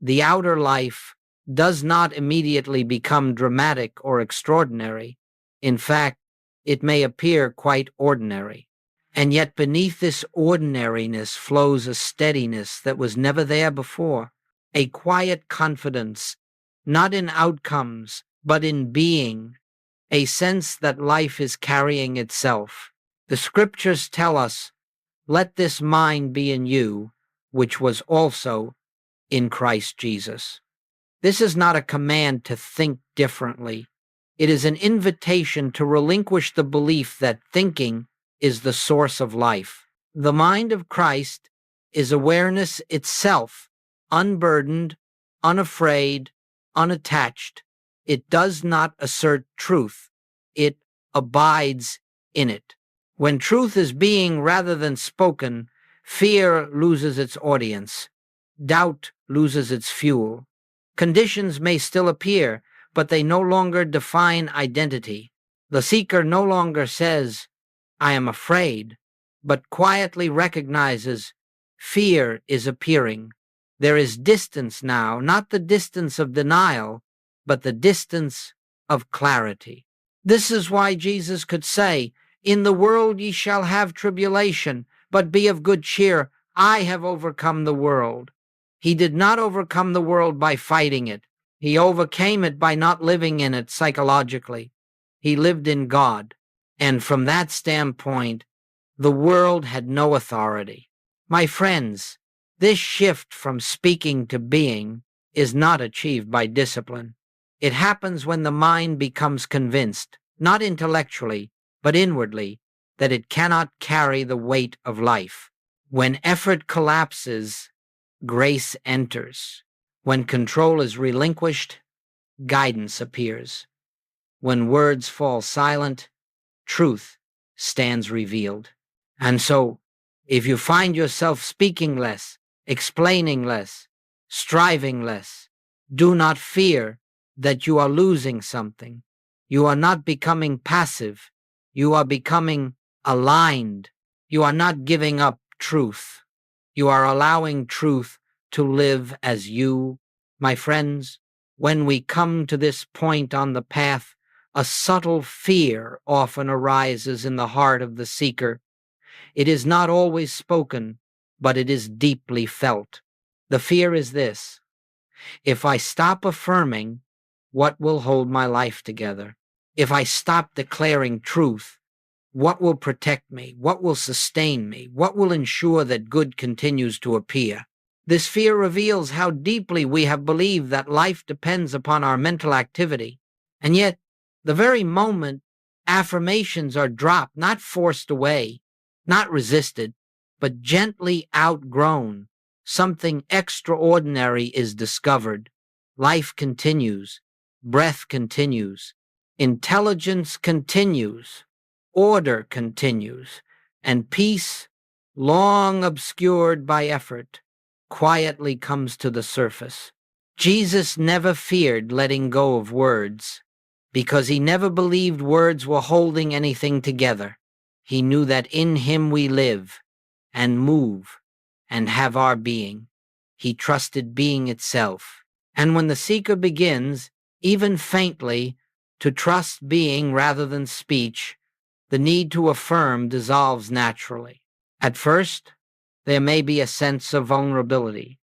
The outer life does not immediately become dramatic or extraordinary. In fact, it may appear quite ordinary. And yet beneath this ordinariness flows a steadiness that was never there before, a quiet confidence, not in outcomes, but in being, a sense that life is carrying itself. The scriptures tell us, "Let this mind be in you, which was also in Christ Jesus." This is not a command to think differently. It is an invitation to relinquish the belief that thinking is the source of life. The mind of Christ is awareness itself, unburdened, unafraid, unattached. It does not assert truth. It abides in it. When truth is being rather than spoken, fear loses its audience. Doubt loses its fuel. Conditions may still appear, but they no longer define identity. The seeker no longer says, "I am afraid," but quietly recognizes fear is appearing. There is distance now, not the distance of denial, but the distance of clarity. This is why Jesus could say, In the world ye shall have tribulation, but be of good cheer. I have overcome the world. He did not overcome the world by fighting it. He overcame it by not living in it psychologically. He lived in God. And from that standpoint, the world had no authority. My friends, this shift from speaking to being is not achieved by discipline. It happens when the mind becomes convinced, not intellectually, but inwardly, that it cannot carry the weight of life. When effort collapses, grace enters. When control is relinquished, guidance appears. When words fall silent, truth stands revealed. And so, if you find yourself speaking less, explaining less, striving less, do not fear that you are losing something. You are not becoming passive. You are becoming aligned. You are not giving up truth. You are allowing truth to live as you. My friends, when we come to this point on the path, a subtle fear often arises in the heart of the seeker. It is not always spoken, but it is deeply felt. The fear is this: if I stop affirming, what will hold my life together? If I stop declaring truth, what will protect me? What will sustain me? What will ensure that good continues to appear? This fear reveals how deeply we have believed that life depends upon our mental activity. And yet, the very moment affirmations are dropped, not forced away, not resisted, but gently outgrown, something extraordinary is discovered. Life continues, breath continues, intelligence continues, order continues, and peace, long obscured by effort, quietly comes to the surface. Jesus never feared letting go of words, because he never believed words were holding anything together. He knew that in him we live and move and have our being. He trusted being itself. And when the seeker begins, even faintly, to trust being rather than speech, the need to affirm dissolves naturally. At first, there may be a sense of vulnerability.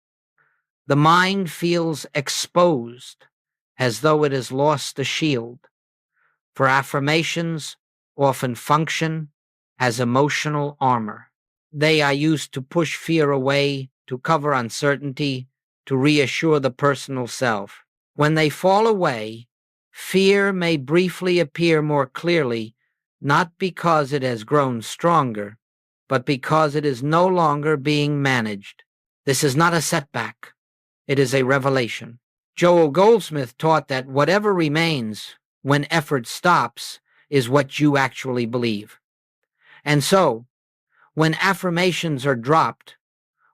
The mind feels exposed, as though it has lost a shield. For affirmations often function as emotional armor. They are used to push fear away, to cover uncertainty, to reassure the personal self. When they fall away, fear may briefly appear more clearly, not because it has grown stronger, but because it is no longer being managed. This is not a setback. It is a revelation. Joel Goldsmith taught that whatever remains when effort stops is what you actually believe. And so, when affirmations are dropped,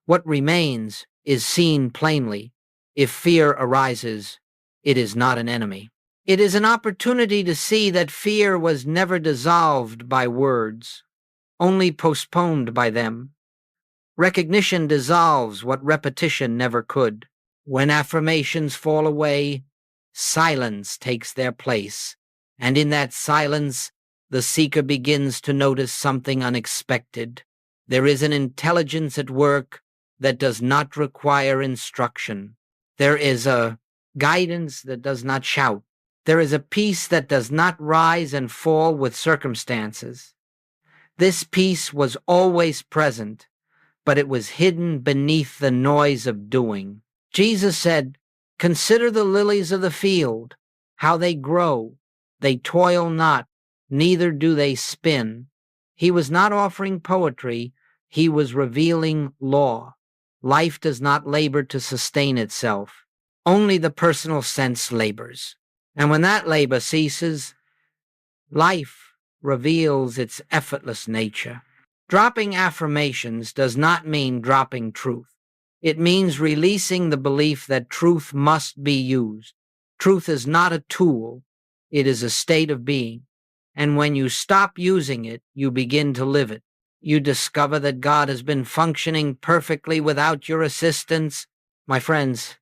what remains is seen plainly. If fear arises, it is not an enemy. It is an opportunity to see that fear was never dissolved by words, only postponed by them. Recognition dissolves what repetition never could. When affirmations fall away, silence takes their place, and in that silence, the seeker begins to notice something unexpected. There is an intelligence at work that does not require instruction. There is a guidance that does not shout. There is a peace that does not rise and fall with circumstances. This peace was always present, but it was hidden beneath the noise of doing. Jesus said, "Consider the lilies of the field, how they grow. They toil not, neither do they spin." He was not offering poetry, he was revealing law. Life does not labor to sustain itself. Only the personal sense labors. And when that labor ceases, life reveals its effortless nature. Dropping affirmations does not mean dropping truth. It means releasing the belief that truth must be used. Truth is not a tool, it is a state of being. And when you stop using it, you begin to live it. You discover that God has been functioning perfectly without your assistance. My friends,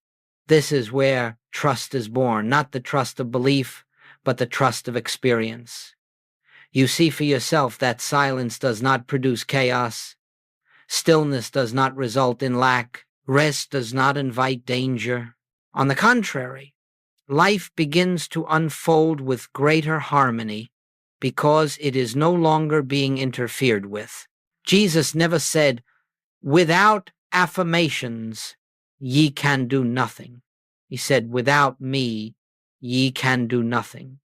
this is where trust is born, not the trust of belief, but the trust of experience. You see for yourself that silence does not produce chaos. Stillness does not result in lack. Rest does not invite danger. On the contrary, life begins to unfold with greater harmony because it is no longer being interfered with. Jesus never said, "Without affirmations, ye can do nothing." He said, "Without me, ye can do nothing."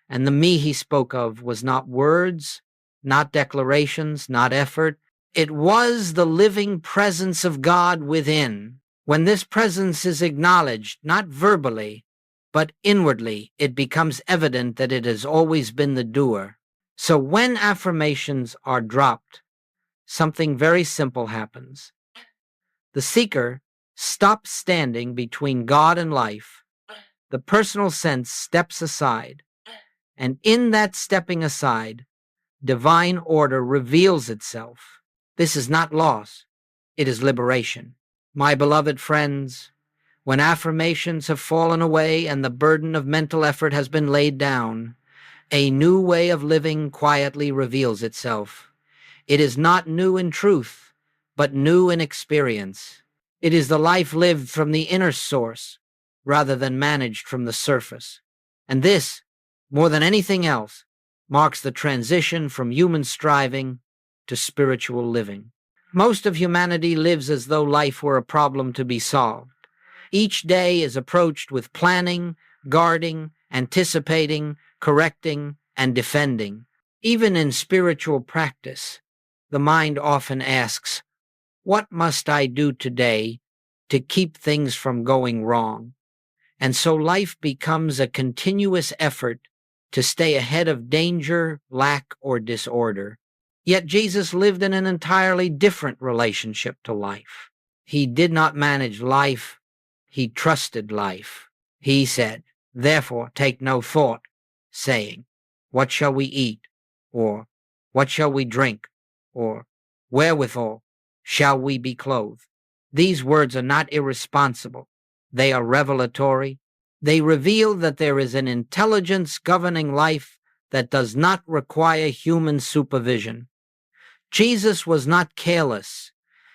And the me he spoke of was not words, not declarations, not effort. It was the living presence of God within. When this presence is acknowledged, not verbally, but inwardly, it becomes evident that it has always been the doer. So when affirmations are dropped, something very simple happens. The seeker stops standing between God and life. The personal sense steps aside. And in that stepping aside, divine order reveals itself. This is not loss, it is liberation. My beloved friends, when affirmations have fallen away and the burden of mental effort has been laid down, a new way of living quietly reveals itself. It is not new in truth, but new in experience. It is the life lived from the inner source, rather than managed from the surface. And this, more than anything else, marks the transition from human striving to spiritual living. Most of humanity lives as though life were a problem to be solved. Each day is approached with planning, guarding, anticipating, correcting, and defending. Even in spiritual practice, the mind often asks, "What must I do today to keep things from going wrong?" And so life becomes a continuous effort to stay ahead of danger, lack, or disorder. Yet Jesus lived in an entirely different relationship to life. He did not manage life, he trusted life. He said, "Therefore take no thought, saying, what shall we eat? Or what shall we drink? Or wherewithal shall we be clothed?" These words are not irresponsible. They are revelatory. They reveal that there is an intelligence governing life that does not require human supervision. Jesus was not careless.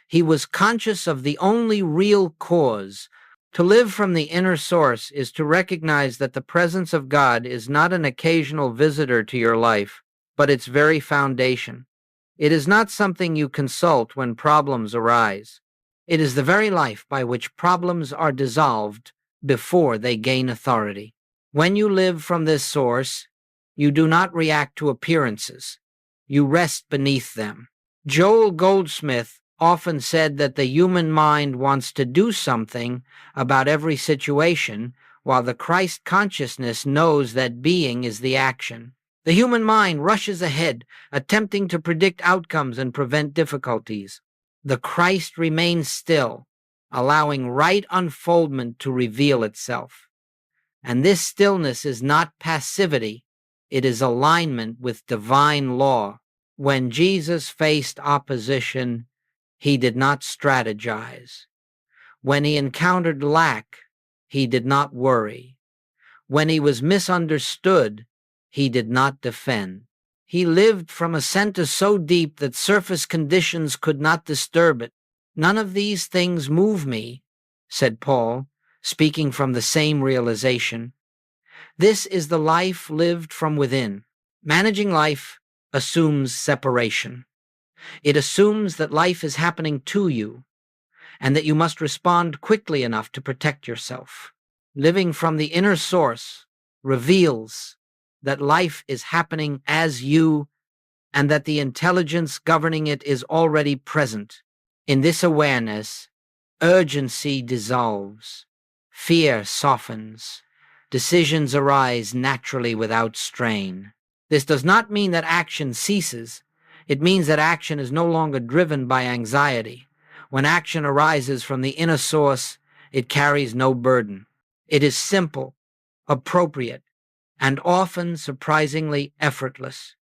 He was conscious of the only real cause. To live from the inner source is to recognize that the presence of God is not an occasional visitor to your life, but its very foundation. It is not something you consult when problems arise. It is the very life by which problems are dissolved before they gain authority. When you live from this source, you do not react to appearances. You rest beneath them. Joel Goldsmith often said that the human mind wants to do something about every situation, while the Christ consciousness knows that being is the action. The human mind rushes ahead, attempting to predict outcomes and prevent difficulties. The Christ remains still, allowing right unfoldment to reveal itself. And this stillness is not passivity, it is alignment with divine law. When Jesus faced opposition, he did not strategize. When he encountered lack, he did not worry. When he was misunderstood, he did not defend. He lived from a center so deep that surface conditions could not disturb it. "None of these things move me," said Paul, speaking from the same realization. This is the life lived from within. Managing life assumes separation. It assumes that life is happening to you, and that you must respond quickly enough to protect yourself. Living from the inner source reveals that life is happening as you, and that the intelligence governing it is already present. In this awareness, urgency dissolves, fear softens, decisions arise naturally without strain. This does not mean that action ceases. It means that action is no longer driven by anxiety. When action arises from the inner source, it carries no burden. It is simple, appropriate, and often surprisingly effortless.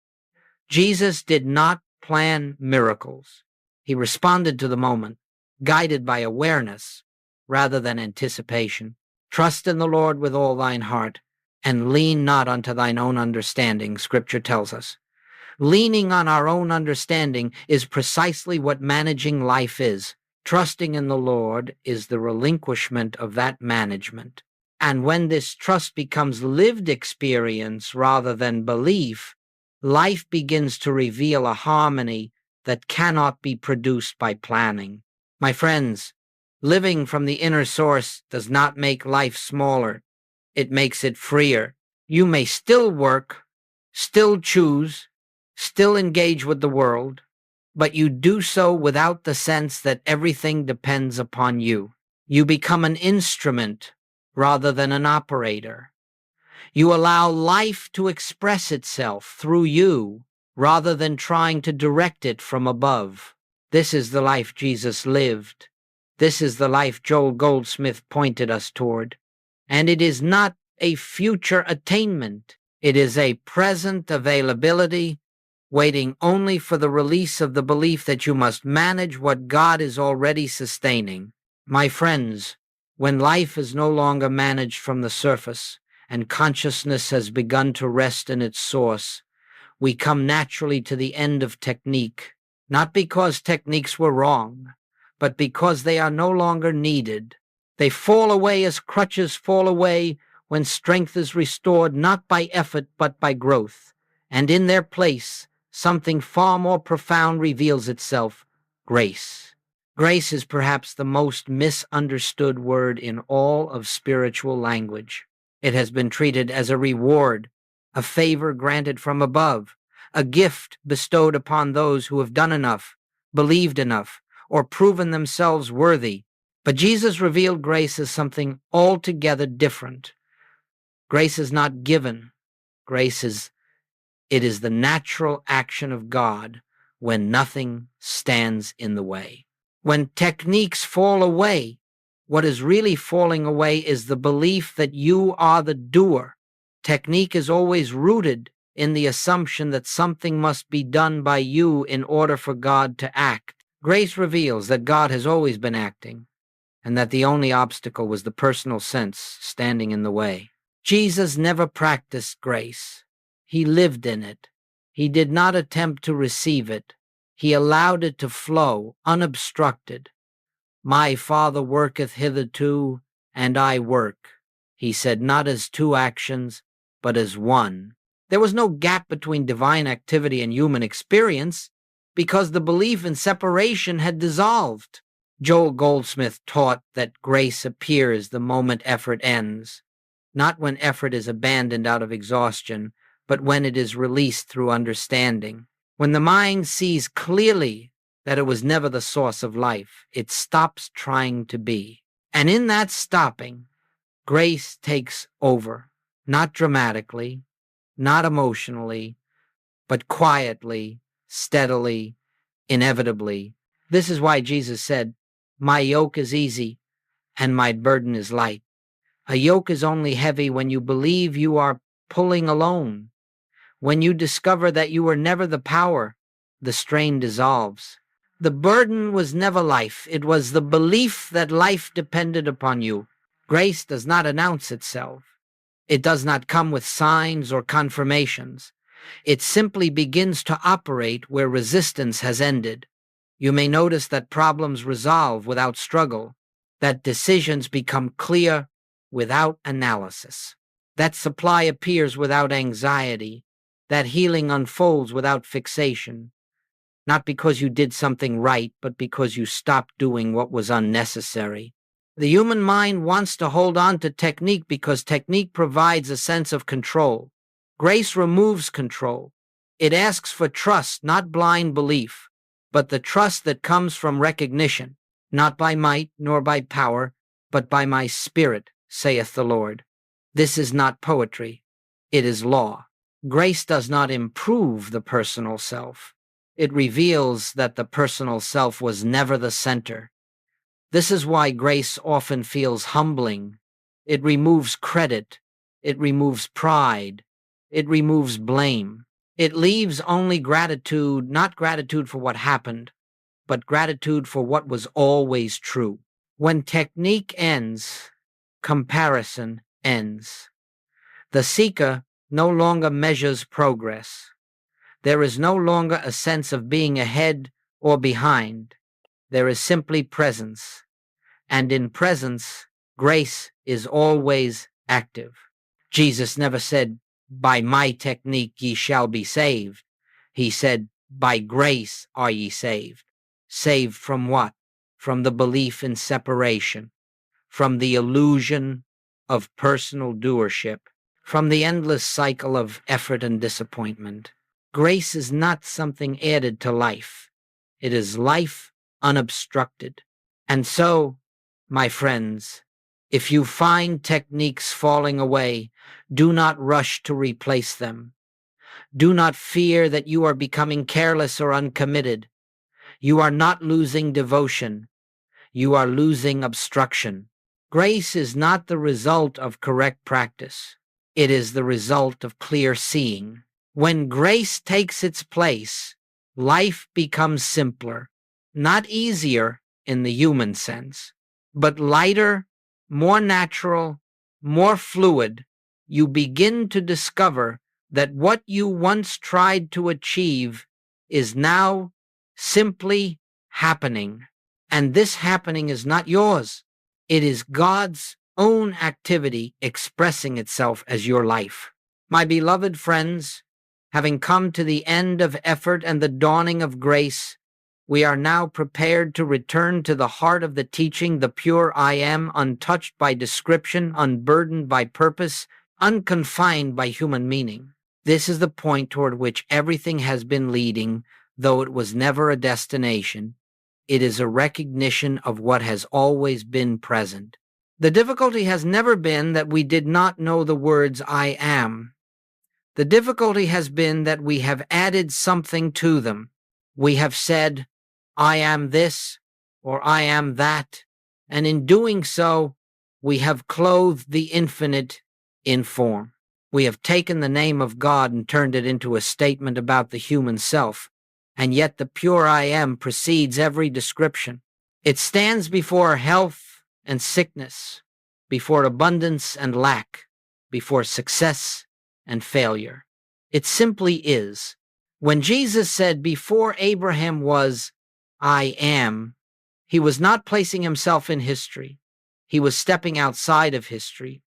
Jesus did not plan miracles. He responded to the moment, guided by awareness rather than anticipation. "Trust in the Lord with all thine heart, and lean not unto thine own understanding," Scripture tells us. Leaning on our own understanding is precisely what managing life is. Trusting in the Lord is the relinquishment of that management. And when this trust becomes lived experience rather than belief, life begins to reveal a harmony that cannot be produced by planning. My friends, living from the inner source does not make life smaller. It makes it freer. You may still work, still choose, still engage with the world, but you do so without the sense that everything depends upon you. You become an instrument rather than an operator. You allow life to express itself through you rather than trying to direct it from above. This is the life Jesus lived. This is the life Joel Goldsmith pointed us toward. And it is not a future attainment. It is a present availability, waiting only for the release of the belief that you must manage what God is already sustaining. My friends, when life is no longer managed from the surface and consciousness has begun to rest in its source, we come naturally to the end of technique, not because techniques were wrong, but because they are no longer needed. They fall away as crutches fall away when strength is restored not by effort but by growth, and in their place, something far more profound reveals itself: grace. Grace is perhaps the most misunderstood word in all of spiritual language. It has been treated as a reward, a favor granted from above, a gift bestowed upon those who have done enough, believed enough, or proven themselves worthy. But Jesus revealed grace as something altogether different. Grace is not given. It is the natural action of God when nothing stands in the way. When techniques fall away, what is really falling away is the belief that you are the doer. Technique is always rooted in the assumption that something must be done by you in order for God to act. Grace reveals that God has always been acting, and that the only obstacle was the personal sense standing in the way. Jesus never practiced grace. He lived in it. He did not attempt to receive it. He allowed it to flow, unobstructed. My Father worketh hitherto, and I work, he said, not as two actions, but as one. There was no gap between divine activity and human experience, because the belief in separation had dissolved. Joel Goldsmith taught that grace appears the moment effort ends, not when effort is abandoned out of exhaustion, but when it is released through understanding. When the mind sees clearly that it was never the source of life, it stops trying to be. And in that stopping, grace takes over, not dramatically, not emotionally, but quietly, steadily, inevitably. This is why Jesus said, "My yoke is easy and my burden is light." A yoke is only heavy when you believe you are pulling alone. When you discover that you were never the power, the strain dissolves. The burden was never life. It was the belief that life depended upon you. Grace does not announce itself. It does not come with signs or confirmations. It simply begins to operate where resistance has ended. You may notice that problems resolve without struggle, that decisions become clear without analysis, that supply appears without anxiety, that healing unfolds without fixation, not because you did something right, but because you stopped doing what was unnecessary. The human mind wants to hold on to technique because technique provides a sense of control. Grace removes control. It asks for trust, not blind belief, but the trust that comes from recognition, not by might nor by power, but by my spirit, saith the Lord. This is not poetry. It is law. Grace does not improve the personal self. It reveals that the personal self was never the center. This is why grace often feels humbling. It removes credit. It removes pride. It removes blame. It leaves only gratitude, not gratitude for what happened, but gratitude for what was always true. When technique ends, comparison ends. The seeker no longer measures progress. There is no longer a sense of being ahead or behind. There is simply presence. And in presence, grace is always active. Jesus never said, "By my technique ye shall be saved." He said, "By grace are ye saved." Saved from what? From the belief in separation, from the illusion of personal doership, from the endless cycle of effort and disappointment. Grace is not something added to life. It is life unobstructed. And so, my friends, if you find techniques falling away, do not rush to replace them. Do not fear that you are becoming careless or uncommitted. You are not losing devotion. You are losing obstruction. Grace is not the result of correct practice. It is the result of clear seeing. When grace takes its place, life becomes simpler, not easier in the human sense, but lighter, more natural, more fluid. You begin to discover that what you once tried to achieve is now simply happening. And this happening is not yours. It is God's own activity expressing itself as your life. My beloved friends, having come to the end of effort and the dawning of grace, we are now prepared to return to the heart of the teaching, the pure I am, untouched by description, unburdened by purpose, unconfined by human meaning. This is the point toward which everything has been leading, though it was never a destination. It is a recognition of what has always been present. The difficulty has never been that we did not know the words I am. The difficulty has been that we have added something to them. We have said, I am this, or I am that, and in doing so, we have clothed the infinite in form. We have taken the name of God and turned it into a statement about the human self, and yet the pure I am precedes every description. It stands before health and sickness, before abundance and lack, before success and failure. It simply is. When Jesus said, "Before Abraham was, I am," he was not placing himself in history. He was stepping outside of history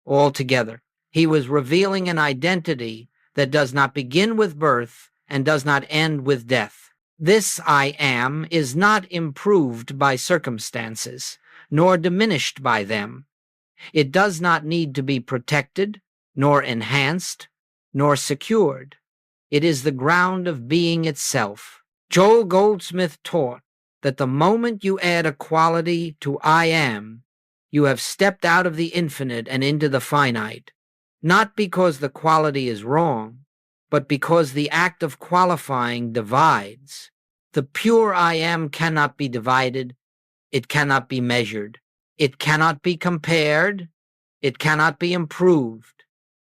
altogether. He was revealing an identity that does not begin with birth and does not end with death. This I am is not improved by circumstances, nor diminished by them. It does not need to be protected, nor enhanced, nor secured. It is the ground of being itself. Joel Goldsmith taught that the moment you add a quality to I am, you have stepped out of the infinite and into the finite, not because the quality is wrong, but because the act of qualifying divides. The pure I am cannot be divided. It cannot be measured. It cannot be compared. It cannot be improved.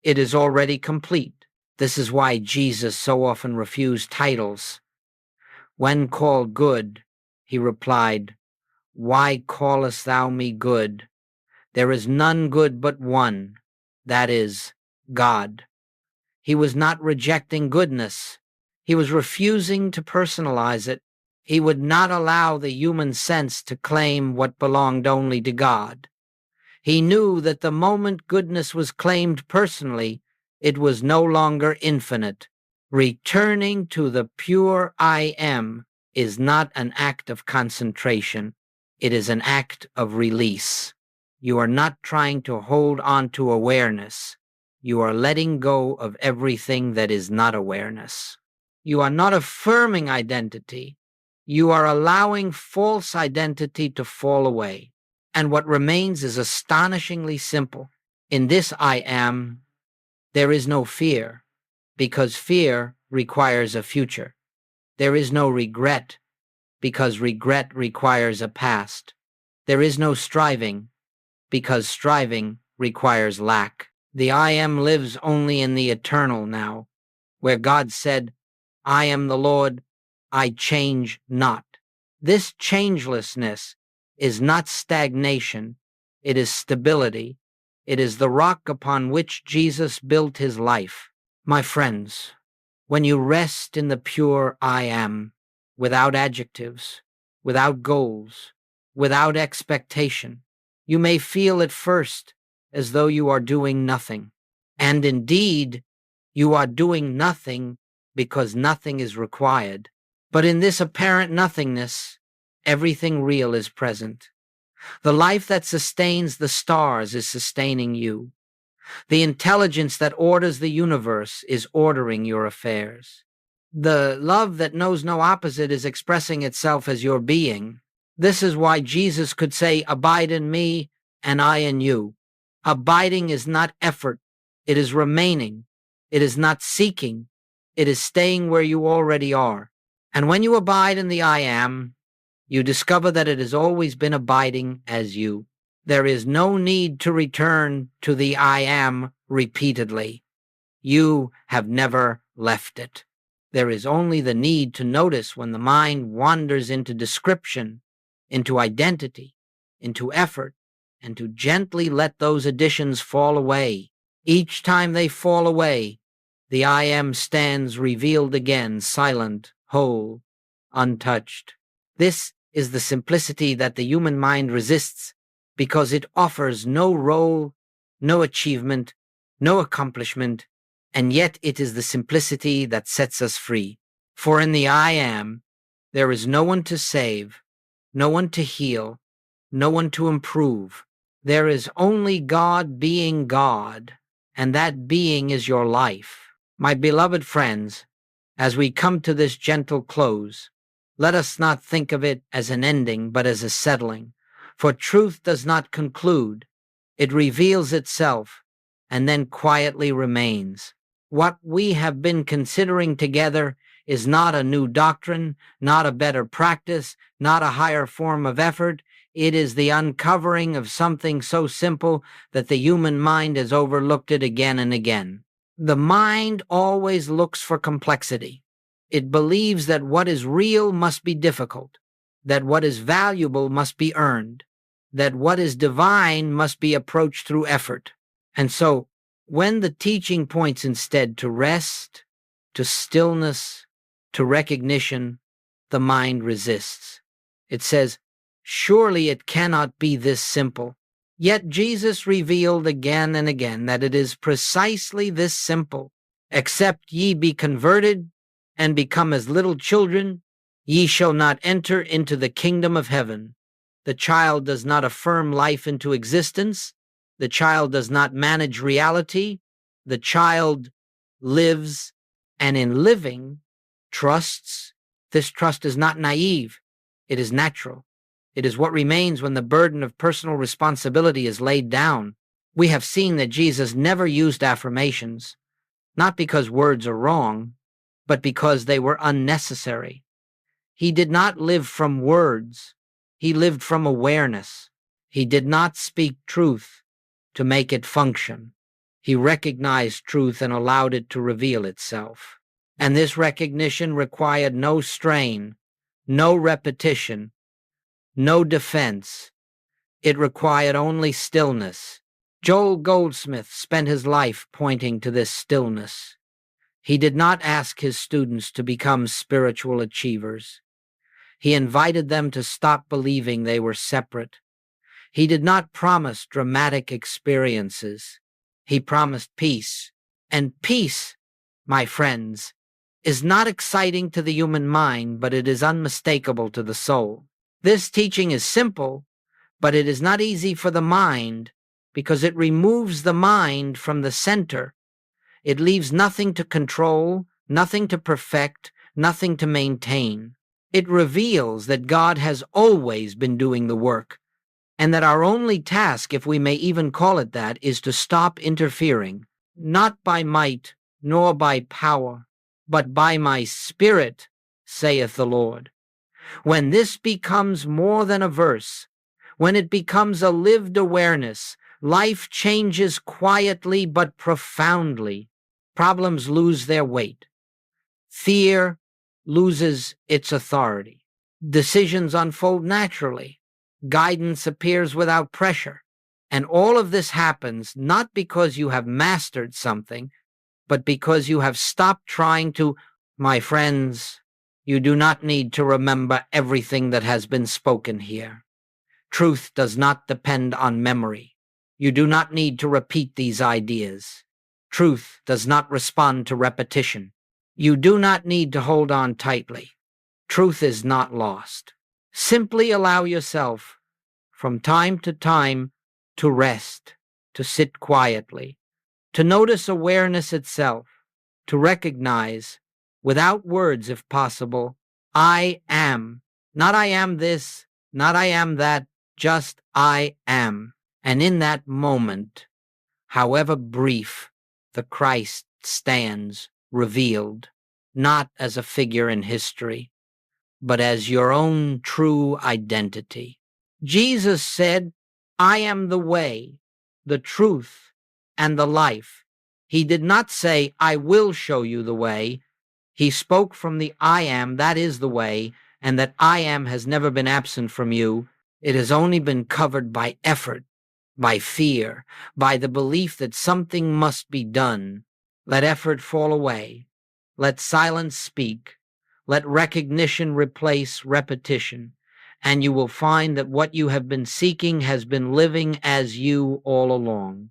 It is already complete. This is why Jesus so often refused titles. When called good, he replied, "Why callest thou me good? There is none good but one, that is, God." He was not rejecting goodness. He was refusing to personalize it. He would not allow the human sense to claim what belonged only to God. He knew that the moment goodness was claimed personally, it was no longer infinite. Returning to the pure I am is not an act of concentration. It is an act of release. You are not trying to hold on to awareness. You are letting go of everything that is not awareness. You are not affirming identity. You are allowing false identity to fall away. And what remains is astonishingly simple. In this I am, there is no fear, because fear requires a future. There is no regret, because regret requires a past. There is no striving, because striving requires lack. The I am lives only in the eternal now, where God said, "I am the Lord, I change not." This changelessness is not stagnation, it is stability. It is the rock upon which Jesus built his life. My friends, When you rest in the pure I am, without adjectives, without goals, without expectation, you may feel at first as though you are doing nothing. And indeed, you are doing nothing because nothing is required. But in this apparent nothingness, everything real is present. The life that sustains the stars is sustaining you. The intelligence that orders the universe is ordering your affairs. The love that knows no opposite is expressing itself as your being. This is why Jesus could say, "Abide in me, and I in you." Abiding is not effort. It is remaining. It is not seeking. It is staying where you already are. And when you abide in the I am, you discover that it has always been abiding as you. There is no need to return to the I am repeatedly. You have never left it. There is only the need to notice when the mind wanders into description, into identity, into effort, and to gently let those additions fall away. Each time they fall away, the I am stands revealed again, silent, whole, untouched. This is the simplicity that the human mind resists because it offers no role, no achievement, no accomplishment, and yet it is the simplicity that sets us free. For in the I am, there is no one to save, no one to heal, no one to improve. There is only God being God, and that being is your life. My beloved friends, as we come to this gentle close, let us not think of it as an ending, but as a settling. For truth does not conclude. It reveals itself, and then quietly remains. What we have been considering together is not a new doctrine, not a better practice, not a higher form of effort. It is the uncovering of something so simple that the human mind has overlooked it again and again. The mind always looks for complexity. It believes that what is real must be difficult, that what is valuable must be earned, that what is divine must be approached through effort. And so, when the teaching points instead to rest, to stillness, to recognition, the mind resists. It says, "Surely it cannot be this simple." Yet Jesus revealed again and again that it is precisely this simple. "Except ye be converted and become as little children, ye shall not enter into the kingdom of heaven." The child does not affirm life into existence. The child does not manage reality. The child lives, and in living, trusts. This trust is not naive. It is natural. It is what remains when the burden of personal responsibility is laid down. We have seen that Jesus never used affirmations, not because words are wrong, but because they were unnecessary. He did not live from words. He lived from awareness. He did not speak truth to make it function. He recognized truth and allowed it to reveal itself. And this recognition required no strain, no repetition, no defense. It required only stillness. Joel Goldsmith spent his life pointing to this stillness. He did not ask his students to become spiritual achievers. He invited them to stop believing they were separate. He did not promise dramatic experiences. He promised peace. And peace, my friends, is not exciting to the human mind, but it is unmistakable to the soul. This teaching is simple, but it is not easy for the mind because it removes the mind from the center. It leaves nothing to control, nothing to perfect, nothing to maintain. It reveals that God has always been doing the work, and that our only task, if we may even call it that, is to stop interfering, not by might nor by power, but by my Spirit, saith the Lord. When this becomes more than a verse, when it becomes a lived awareness, life changes quietly but profoundly. Problems lose their weight. Fear loses its authority. Decisions unfold naturally. Guidance appears without pressure. And all of this happens not because you have mastered something, but because you have stopped trying to. My friends, you do not need to remember everything that has been spoken here. Truth does not depend on memory. You do not need to repeat these ideas. Truth does not respond to repetition. You do not need to hold on tightly. Truth is not lost. Simply allow yourself, from time to time, to rest, to sit quietly, to notice awareness itself, to recognize, without words if possible, I am. Not I am this, not I am that, just I am. And in that moment, however brief, the Christ stands revealed, not as a figure in history, but as your own true identity. Jesus said, I am the way, the truth, and the life. He did not say, I will show you the way. He spoke from the I am, that is the way, and that I am has never been absent from you. It has only been covered by effort, by fear, by the belief that something must be done. Let effort fall away. Let silence speak. Let recognition replace repetition. And you will find that what you have been seeking has been living as you all along.